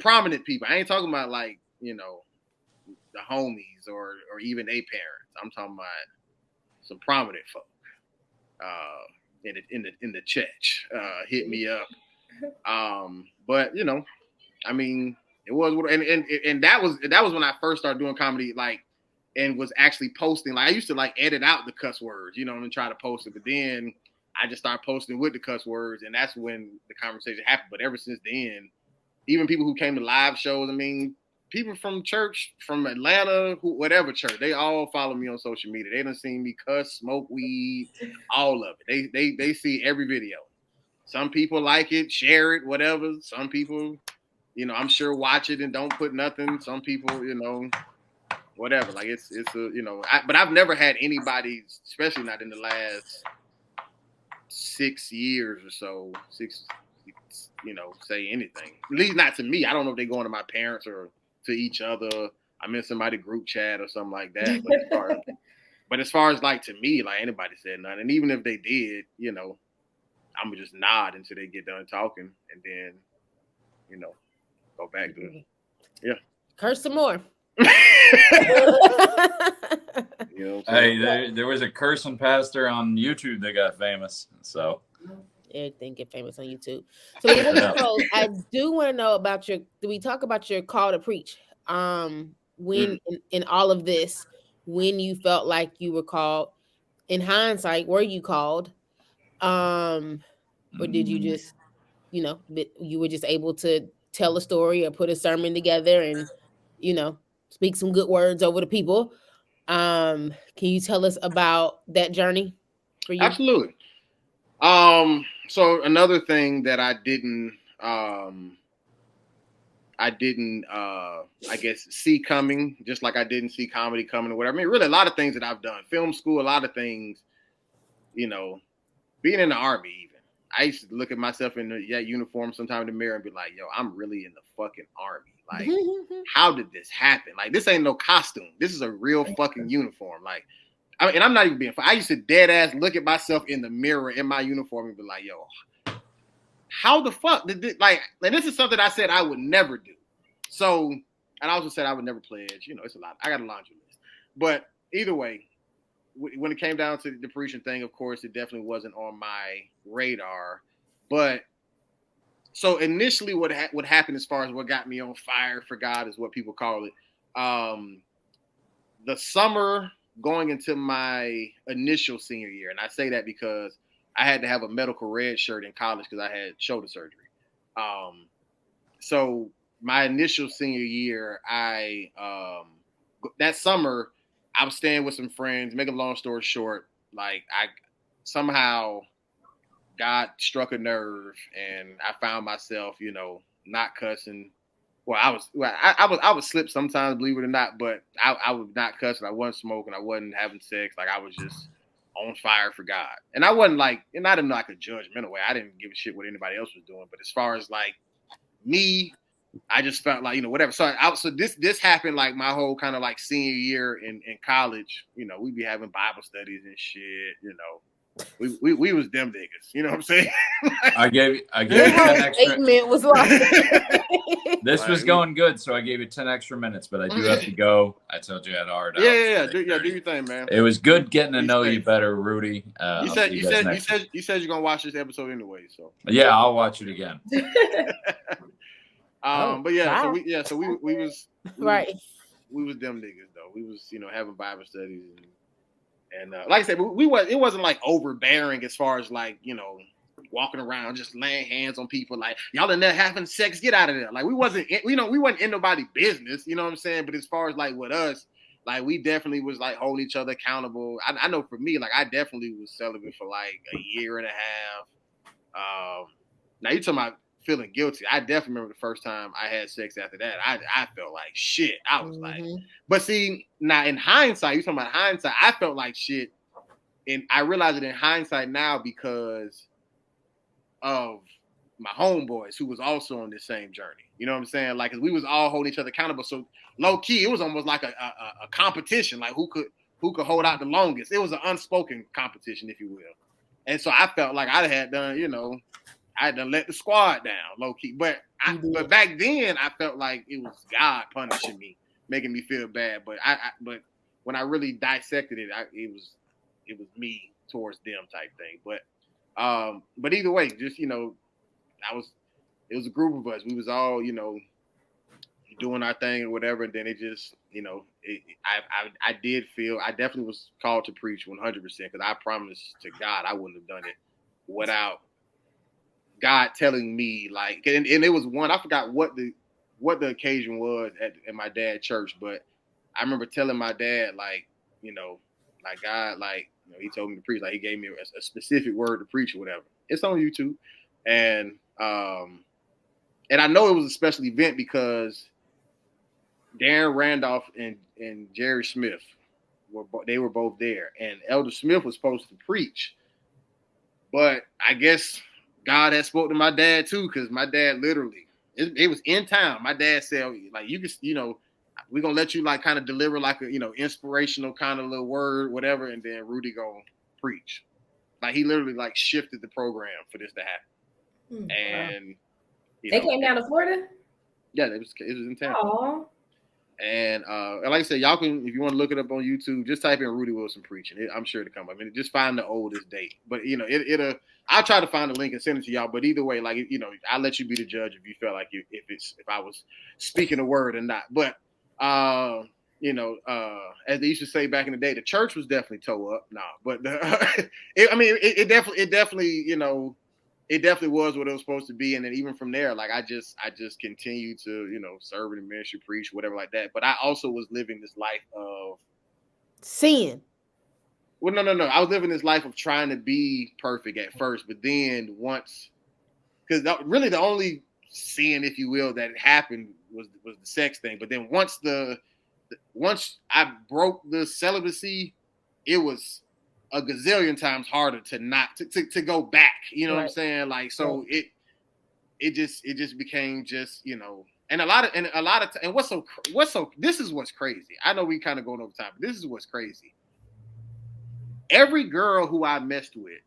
prominent people. I ain't talking about like, the homies or even their parents. I'm talking about some prominent folk in the church hit me up. But I mean, it was, and that was when I first started doing comedy, like, and was actually posting. Like, I used to like edit out the cuss words, and try to post it. But then I just started posting with the cuss words, and that's when the conversation happened. But ever since then, even people who came to live shows, I mean, people from church, from Atlanta, whatever church, they all follow me on social media. They done seen me cuss, smoke weed, all of it. They see every video. Some people like it, share it, whatever. Some people, I'm sure watch it and don't put nothing. Some people, whatever. Like it's a, but I've never had anybody, especially not in the last 6 years or so, say anything. At least not to me. I don't know if they're going to my parents or to each other. I'm in somebody group chat or something like that. But as far as like to me, like anybody said nothing. And even if they did, I'm gonna just nod until they get done talking and then, go back to it. Yeah. Curse some more. Hey, there was a cursing pastor on YouTube that got famous. So everything get famous on YouTube. So I do want to know about do we talk about your call to preach? When in all of this, when you felt like you were called, in hindsight, were you called? Or did you just, you were just able to tell a story or put a sermon together and, speak some good words over the people? Can you tell us about that journey for you? Absolutely. So another thing that I didn't, I guess, see coming, just like I didn't see comedy coming or whatever. I mean, really a lot of things that I've done, film school, a lot of things, being in the Army even. I used to look at myself in that uniform sometime in the mirror and be like, yo, I'm really in the fucking Army. Like, how did this happen? Like, this ain't no costume. This is a real fucking uniform. Like, and I'm not even being funny. I used to dead ass look at myself in the mirror in my uniform and be like, yo, how the fuck did this, like, and this is something I said I would never do. So, and I also said I would never pledge. It's a lot. I got a laundry list. But either way, when it came down to the preaching thing, of course, it definitely wasn't on my radar. But so initially, what happened as far as what got me on fire for God is what people call it. The summer going into my initial senior year, and I say that because I had to have a medical red shirt in college because I had shoulder surgery. So my initial senior year, that summer I was staying with some friends. Make a long story short, like I somehow God struck a nerve, and I found myself, not cussing. Well, I would slip sometimes, believe it or not, but I was not cussing. I wasn't smoking. I wasn't having sex. Like I was just on fire for God. And I wasn't like, and not in like a judgmental way. I didn't give a shit what anybody else was doing. But as far as like me, I just felt like, whatever. So this happened like my whole kind of like senior year in college. We'd be having Bible studies and shit, We was them niggas, you know what I'm saying? I gave you 10 extra. Statement was like this was going good, so I gave you 10 extra minutes, but I do have to go. I told you I had a hard hour. Yeah. Do your thing, man. It was good getting to know you better, Rudy. You said you're gonna watch this episode anyway, so yeah, I'll watch it again. But yeah, wow. so we was right. We was them niggas though. We was having Bible studies and like I said, it wasn't like overbearing as far as like walking around just laying hands on people like y'all in there having sex, get out of there. Like we wasn't in nobody's business, you know what I'm saying? But as far as like with us, like we definitely was like holding each other accountable. I know for me, like I definitely was celibate for like a year and a half. Now you talking about feeling guilty. I definitely remember the first time I had sex after that. I felt like shit. I was like, but see, now in hindsight, you talking about hindsight, I felt like shit. And I realize it in hindsight now because of my homeboys who was also on this same journey. You know what I'm saying? Like, 'cause we was all holding each other accountable. So low key, it was almost like a competition, like who could hold out the longest. It was an unspoken competition, if you will. And so I felt like I had done, I had done let the squad down, low key. But back then I felt like it was God punishing me, making me feel bad. But but when I really dissected it, it was me towards them type thing. But either way, just it was a group of us. We was all doing our thing or whatever. And then it just I did feel I definitely was called to preach 100% because I promised to God I wouldn't have done it without God telling me, like, and it was one, I forgot what the occasion was at my dad's church, but I remember telling my dad, like, like God, like, he told me to preach, like he gave me a specific word to preach or whatever. It's on YouTube. And I know it was a special event because Darren Randolph and Jerry Smith they were both there, and Elder Smith was supposed to preach, but I guess God had spoken to my dad too, because my dad literally, it was in town. My dad said, like, you can, we're gonna let you like kind of deliver like a inspirational kind of little word, whatever, and then Rudy gonna preach. Like he literally like shifted the program for this to happen. And they came down to Florida. Yeah, it was in town. Aww. And like I said, y'all can, if you want to look it up on YouTube, just type in Rudy Wilson preaching. I'm sure it'll come up. I mean, just find the oldest date. But it'll. I'll try to find the link and send it to y'all. But either way, like I'll let you be the judge if you feel like if I was speaking a word or not. But as they used to say back in the day, the church was definitely toe up. Nah, but it definitely it definitely was what it was supposed to be. And then even from there, like I just continued to, serve in the ministry, preach, whatever like that. But I also was living this life of sin. Well, no. I was living this life of trying to be perfect at first, but then once, because really the only sin, if you will, that happened was the sex thing. But then once I broke the celibacy, it was a gazillion times harder to go back. You know what I'm saying? Like, so it just became just, and a lot of and what's so this is what's crazy. I know we kind of going over time, but this is what's crazy. Every girl who I messed with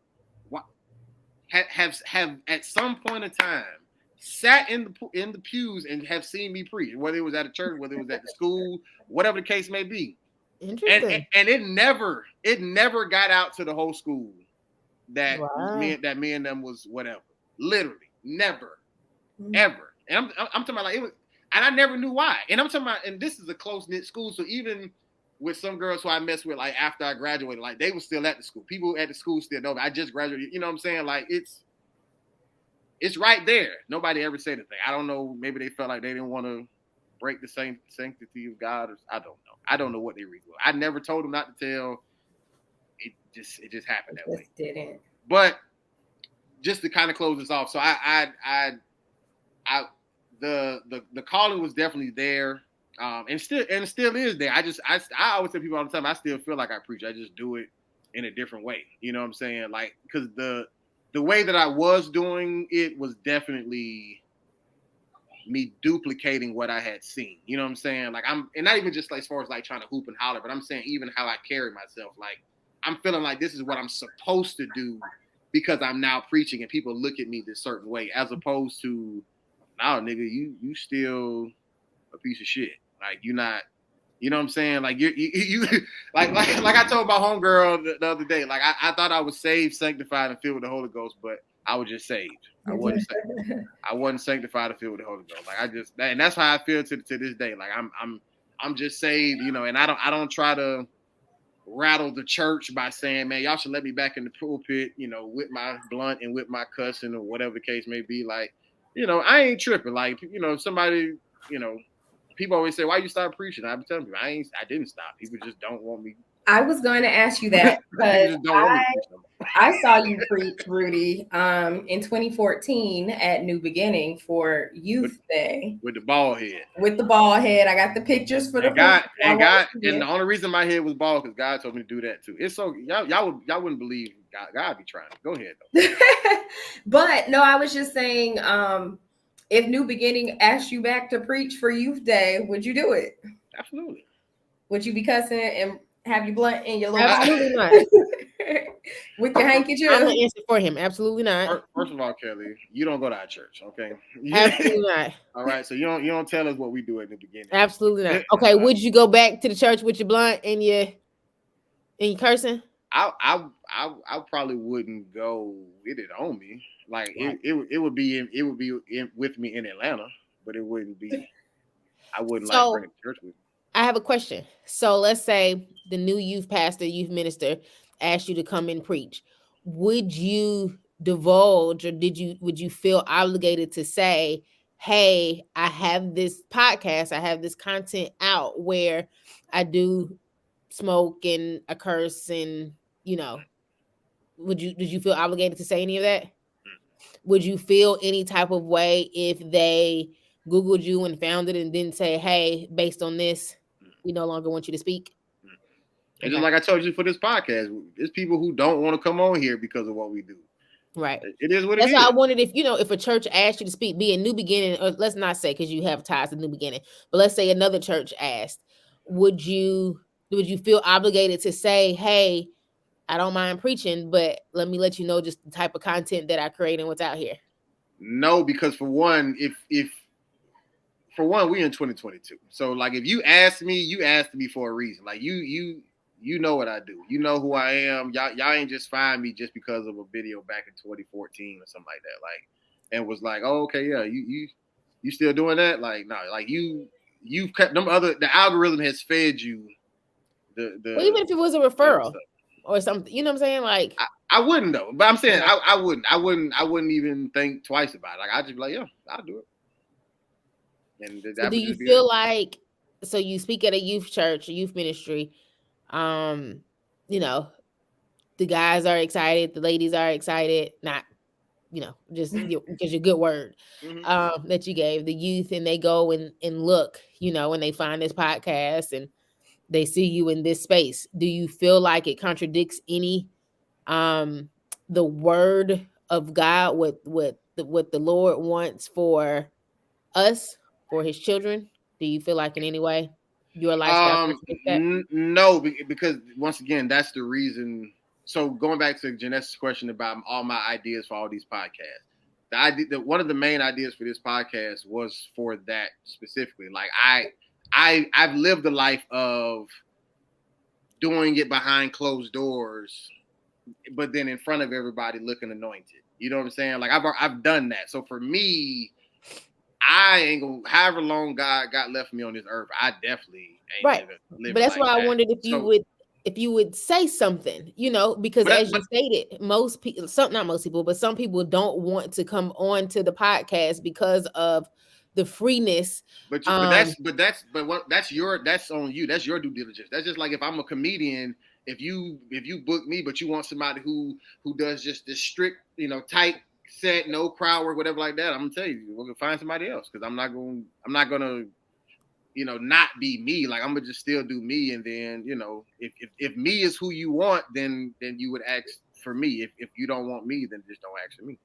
have at some point in time sat in the pews and have seen me preach, whether it was at a church, whether it was at the school, whatever the case may be. Interesting. And it never got out to the whole school that me and them was whatever. Literally, never, ever. And I'm talking about like it was, and I never knew why. And I'm talking about, and this is a close knit school, so even with some girls who I messed with, like after I graduated, like they were still at the school. People at the school still know. I just graduated. You know what I'm saying? Like it's right there. Nobody ever said anything. I don't know. Maybe they felt like they didn't want to break the sanctity of God. Or, I don't know. I don't know what they reasoned. I never told them not to tell. It just happened that way. Didn't. But just to kind of close this off, so the calling was definitely there, and still is there. I always tell people all the time, I still feel like I preach. I just do it in a different way. You know what I'm saying? Like, because the way that I was doing it was definitely me duplicating what I had seen. You know what I'm saying? Like and not even just like as far as like trying to hoop and holler, but I'm saying even how I carry myself. Like I'm feeling like this is what I'm supposed to do because I'm now preaching and people look at me this certain way, as opposed to, nah, nigga, you still a piece of shit. Like you not, you know what I'm saying? Like you like I told my homegirl the other day, like I thought I was saved, sanctified, and filled with the Holy Ghost, but I was just saved. I wasn't sanctified and filled with the Holy Ghost. Like and that's how I feel to this day. Like I'm just saved, you know, and I don't try to rattle the church by saying, man, y'all should let me back in the pulpit, you know, with my blunt and with my cussing or whatever the case may be. Like, you know, I ain't tripping. Like, you know, somebody, you know, people always say, why you stop preaching? I've been telling people, I didn't stop. People just don't want me. I was going to ask you that because I saw you preach, Rudy, in 2014 at New Beginning for Youth Day. With the bald head. With the bald head. I got the pictures for the and the only reason my head was bald because God told me to do that too. It's so y'all wouldn't believe God be trying. Go ahead though. But no, I was just saying, if New Beginning asked you back to preach for Youth Day, would you do it? Absolutely. Would you be cussing and have you blunt in your little Absolutely not. With your handkerchief? I'm gonna answer for him. Absolutely not. First of all, Kelly, you don't go to our church, okay? Absolutely not. All right, so you don't tell us what we do at the beginning. Absolutely not. Okay, would you go back to the church with your blunt and your cursing? I probably wouldn't go with it on me. Like right. it would be with me in Atlanta, but it wouldn't be. I wouldn't like bring it to church with me. I have a question. So let's say the new youth pastor, youth minister asked you to come and preach. Would you divulge or would you feel obligated to say, hey, I have this podcast, I have this content out where I do smoke and I curse and, you know, did you feel obligated to say any of that? Would you feel any type of way if they Googled you and found it and didn't say, hey, based on this, we no longer want you to speak? And just like I told you for this podcast, there's people who don't want to come on here because of what we do. Right. It is what it is. That's why I wondered if a church asked you to speak, be a New Beginning, or let's not say because you have ties to New Beginning, but let's say another church asked, would you feel obligated to say, hey, I don't mind preaching, but let me let you know just the type of content that I create and what's out here? No, because for one, we in 2022. So like if you asked me for a reason. Like you know what I do. You know who I am. Y'all ain't just find me just because of a video back in 2014 or something like that. Like, and was like, oh, okay, yeah, you still doing that? Like, no, like you've cut them the algorithm has fed you the well, even if it was a referral or something, you know what I'm saying? Like I wouldn't though. But I'm saying I wouldn't even think twice about it. Like I'd just be like, yeah, I'll do it. And so do you feel like, so you speak at a youth church, a youth ministry, you know, the guys are excited, the ladies are excited, not, you know, just because your good word that you gave the youth, and they go and look, you know, when they find this podcast and they see you in this space. Do you feel like it contradicts any the word of God, what the Lord wants for us, for his children? Do you feel like in any way your lifestyle no, because once again, that's the reason. So going back to Janessa's question about all my ideas for all these podcasts, one of the main ideas for this podcast was for that specifically. Like I've lived a life of doing it behind closed doors, but then in front of everybody looking anointed. You know what I'm saying? Like I've done that. So for me, I ain't gonna, however long God got left me on this earth, I definitely ain't right. living But that's like why that. I wondered if you would say something, because as you stated, most people, not most people, but some people don't want to come on to the podcast because of the freeness. But that's on you. That's your due diligence. That's just like if I'm a comedian, if you book me, but you want somebody who does just this strict, tight set, no crowd work, whatever like that, I'm gonna tell you, we're gonna find somebody else because I'm not gonna not be me. Like I'm gonna just still do me, and then if me is who you want, then you would ask for me. If you don't want me, then just don't ask for me.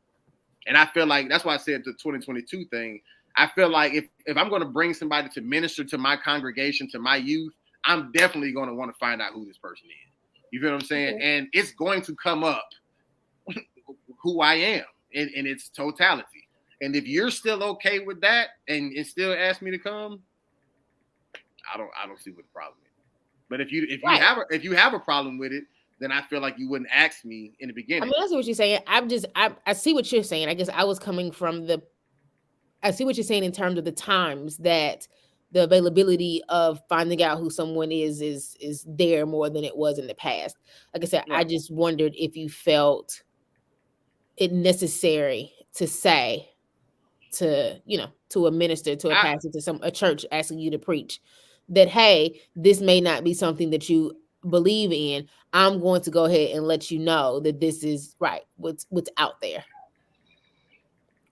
And I feel like that's why I said the 2022 thing. I feel like if I'm going to bring somebody to minister to my congregation, to my youth, I'm definitely going to want to find out who this person is. You feel what I'm saying? Okay. And it's going to come up who I am in its totality. And if you're still okay with that and still ask me to come, I don't see what the problem is. But if you have a problem with it, then I feel like you wouldn't ask me in the beginning. I mean, I see what you're saying. I see what you're saying. I guess I was coming from I see what you're saying in terms of the times that the availability of finding out who someone is there more than it was in the past. Like I said, right. I just wondered if you felt it necessary to say to a minister, to a pastor, to a church asking you to preach that, hey, this may not be something that you believe in. I'm going to go ahead and let you know that this is right. What's out there.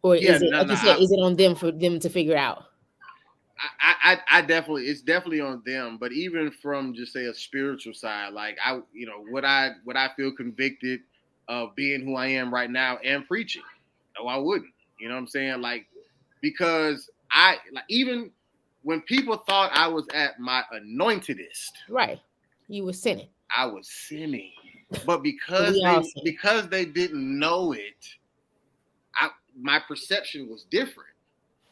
Or is it is it on them for them to figure out? I definitely, it's definitely on them. But even from just say a spiritual side, like would I feel convicted of being who I am right now and preaching? No, I wouldn't. You know what I'm saying? Like, because even when people thought I was at my anointedest, right? You were sinning. I was sinning, but because they didn't know it, my perception was different.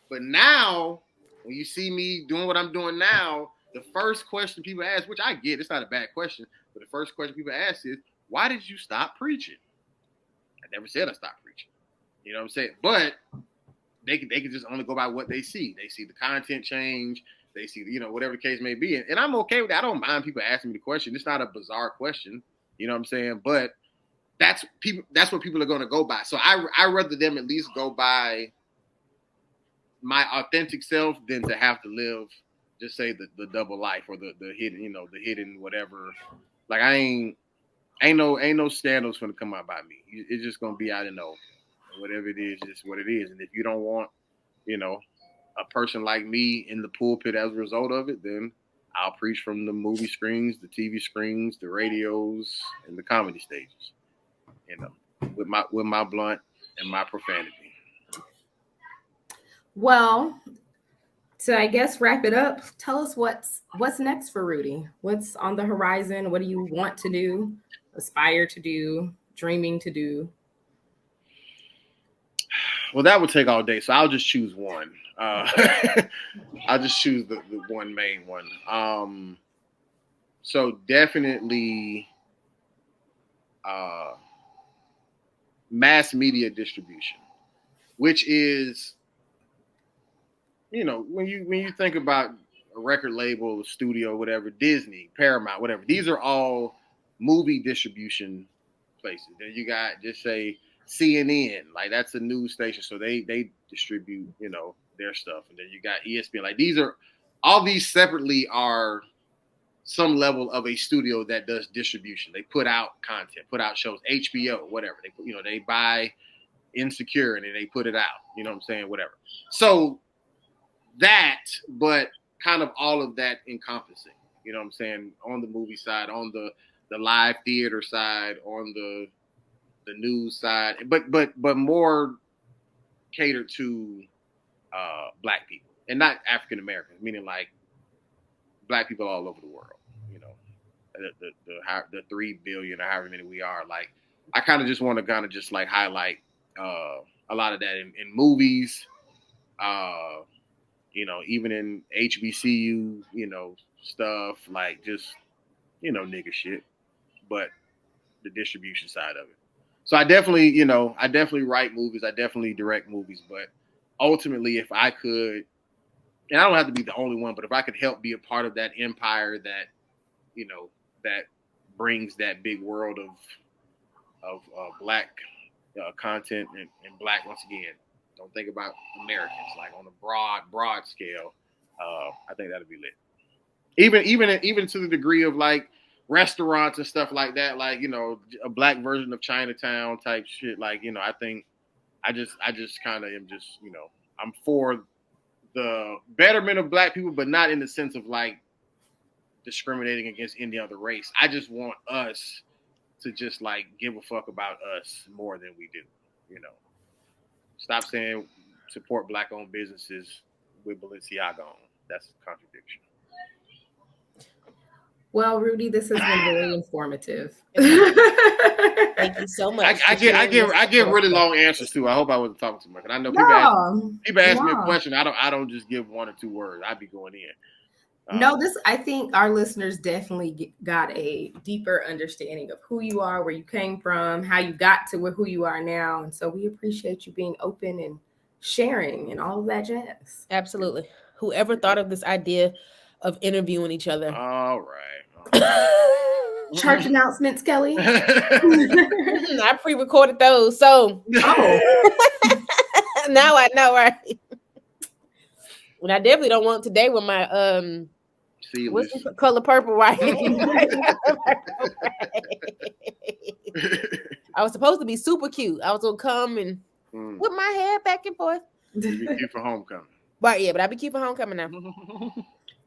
But now, when you see me doing what I'm doing now, the first question people ask, which I get, it's not a bad question, but the first question people ask is, why did you stop preaching? I never said I stopped preaching. You know what I'm saying? But they can just only go by what they see. They see the content change. They see, whatever the case may be. And I'm okay with that. I don't mind people asking me the question. It's not a bizarre question. You know what I'm saying? But that's what people are going to go by. So I rather them at least go by my authentic self than to have to live, just say the double life or the hidden, the hidden whatever. Like ain't no scandals going to come out by me. It's just going to be out in the open. Whatever it is, just what it is. And if you don't want, a person like me in the pulpit as a result of it, then I'll preach from the movie screens, the TV screens, the radios, and the comedy stages. With my blunt and my profanity. Well, to I guess wrap it up, tell us what's next for Rudy. What's on the horizon? What do you want to do, aspire to do, dreaming to do? Well, that would take all day, so I'll just choose one. I'll just choose the one main one. So definitely mass media distribution, which is, when you think about a record label, a studio, whatever, Disney, Paramount, whatever, these are all movie distribution places. Then you got, just say, CNN, like that's a news station, so they distribute their stuff. And then you got ESPN, like all these separately are some level of a studio that does distribution. They put out content, put out shows, HBO, whatever. They buy Insecure and then they put it out. You know what I'm saying? Whatever. So that, but kind of all of that encompassing. You know what I'm saying? On the movie side, on the live theater side, on the news side, but more catered to Black people and not African Americans, meaning like Black people all over the world. The 3 billion or however many we are. Like, I kind of just want to kind of just like highlight a lot of that in movies, even in HBCU, stuff, like just nigga shit, but the distribution side of it. So I definitely write movies. I definitely direct movies. But ultimately, if I could, and I don't have to be the only one, but if I could help be a part of that empire that, that brings that big world of black content and black, once again, don't think about Americans, like on a broad scale. I think that'd be lit. Even to the degree of like restaurants and stuff like that, like a black version of Chinatown type shit. Like I think I just kind of am just I'm for the betterment of black people, but not in the sense of like discriminating against any other race. I just want us to just like give a fuck about us more than we do. Stop saying support black-owned businesses with Balenciaga on. That's a contradiction. Well, Rudy, this has been very informative. Thank you so much. I give really long answers too. I hope I wasn't talking too much. And I know people ask me a question. I don't just give 1 or 2 words. I be going in. I think our listeners definitely got a deeper understanding of who you are, where you came from, how you got to who you are now. And so we appreciate you being open and sharing and all of that jazz. Absolutely. Whoever thought of this idea of interviewing each other. All right. Church announcements, Kelly. I pre-recorded those. So now I know, right? And I definitely don't want today with my what's the color purple, right? I was supposed to be super cute. I was gonna come and whip my hair back and forth. You be cute for homecoming. Right, yeah, but I be cute for homecoming now.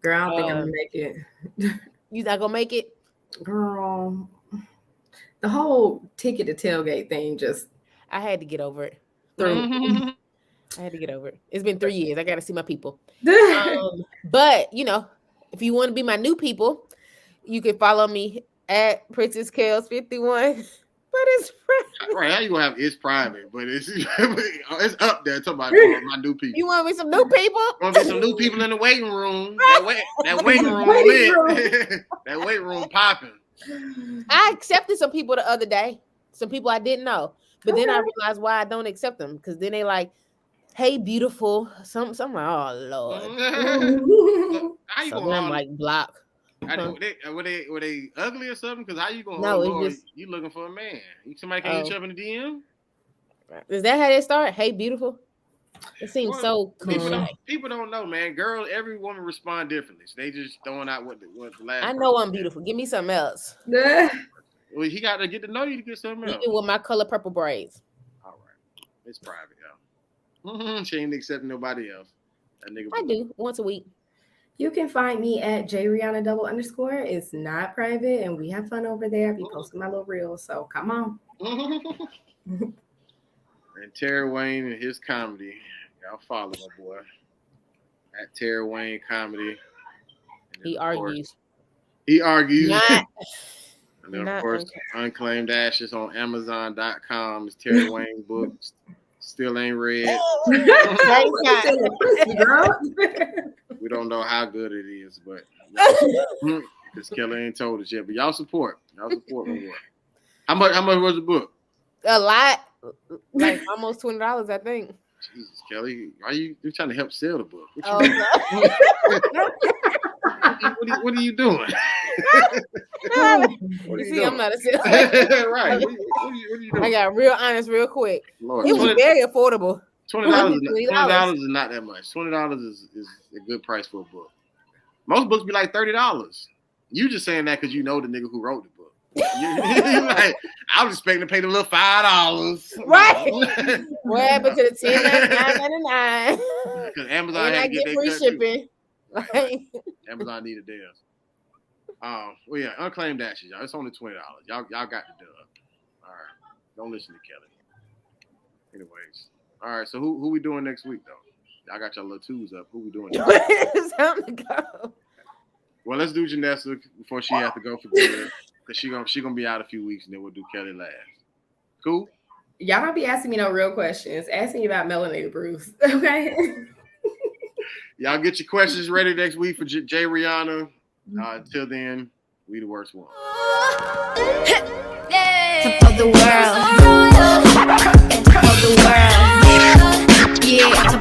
Girl, I don't think I'm gonna make it. You not gonna make it? Girl, the whole ticket to tailgate thing I had to get over it. I had to get over it. It's been 3 years. I got to see my people. But, if you want to be my new people, you can follow me at Princess Kels 51. But it's private. Right, how you gonna have it's private, but it's up there talking about my new people. You want me some new people? Want to be some new people in the waiting room. That waiting room lit. That waiting room popping. I accepted some people the other day. Some people I didn't know. But then I realized why I don't accept them. Because then they like, hey, beautiful. Some like, oh Lord. How you gonna I'm like block. Were they ugly or something? Because how you gonna you looking for a man? Somebody can hit you up in the DM? Is that how they start? Hey, beautiful. It seems so cliche. People don't know, man. Every woman respond differently. So they just throwing out what the last. I know I'm beautiful. Give me something else. Well, he got to get to know you to get something else. Even with my color purple braids. All right, it's private, y'all. She ain't accepting nobody else. That nigga. I do once a week. You can find me at jrihanna_. It's not private, and we have fun over there. I be posting my little reels, so come on. And Terry Wayne and his comedy. Y'all follow my boy. At Terry Wayne Comedy. He argues. Not. And then, of course, Unclaimed Ashes on Amazon.com. It's Terry Wayne book. Still ain't read. We don't know how good it is, but because Kelly ain't told us yet. But y'all support my boy. How much was the book? A lot. Like almost $20, I think. Jesus, Kelly, why you're trying to help sell the book? What are you doing? I'm not a salesman. Right. What are you doing? I got real honest real quick. Lord, it was very affordable. $20 is not that much. $20 is a good price for a book. Most books be like $30. You just saying that because you know the nigga who wrote the book. Like, I was expecting to pay the little $5. Right. What happened to the $10.99? Because Amazon had to get their free shipping. Like, Amazon needed theirs. Well, yeah, Unclaimed Ashes, y'all. It's only $20. Y'all got the dub. All right. Don't listen to Kelly. Anyways. All right. So who we doing next week, though? Y'all got your little twos up. Who we doing next week? It's time to go. Well, let's do Janessa before she has to go for good. Because she gonna be out a few weeks, and then we'll do Kelly last. Cool? Y'all don't be asking me no real questions. Ask me about melanated Bruce. Okay? Y'all get your questions ready next week for J. Rihanna. Until then, We the worst one. Top of the world. Top of the world. Yeah, top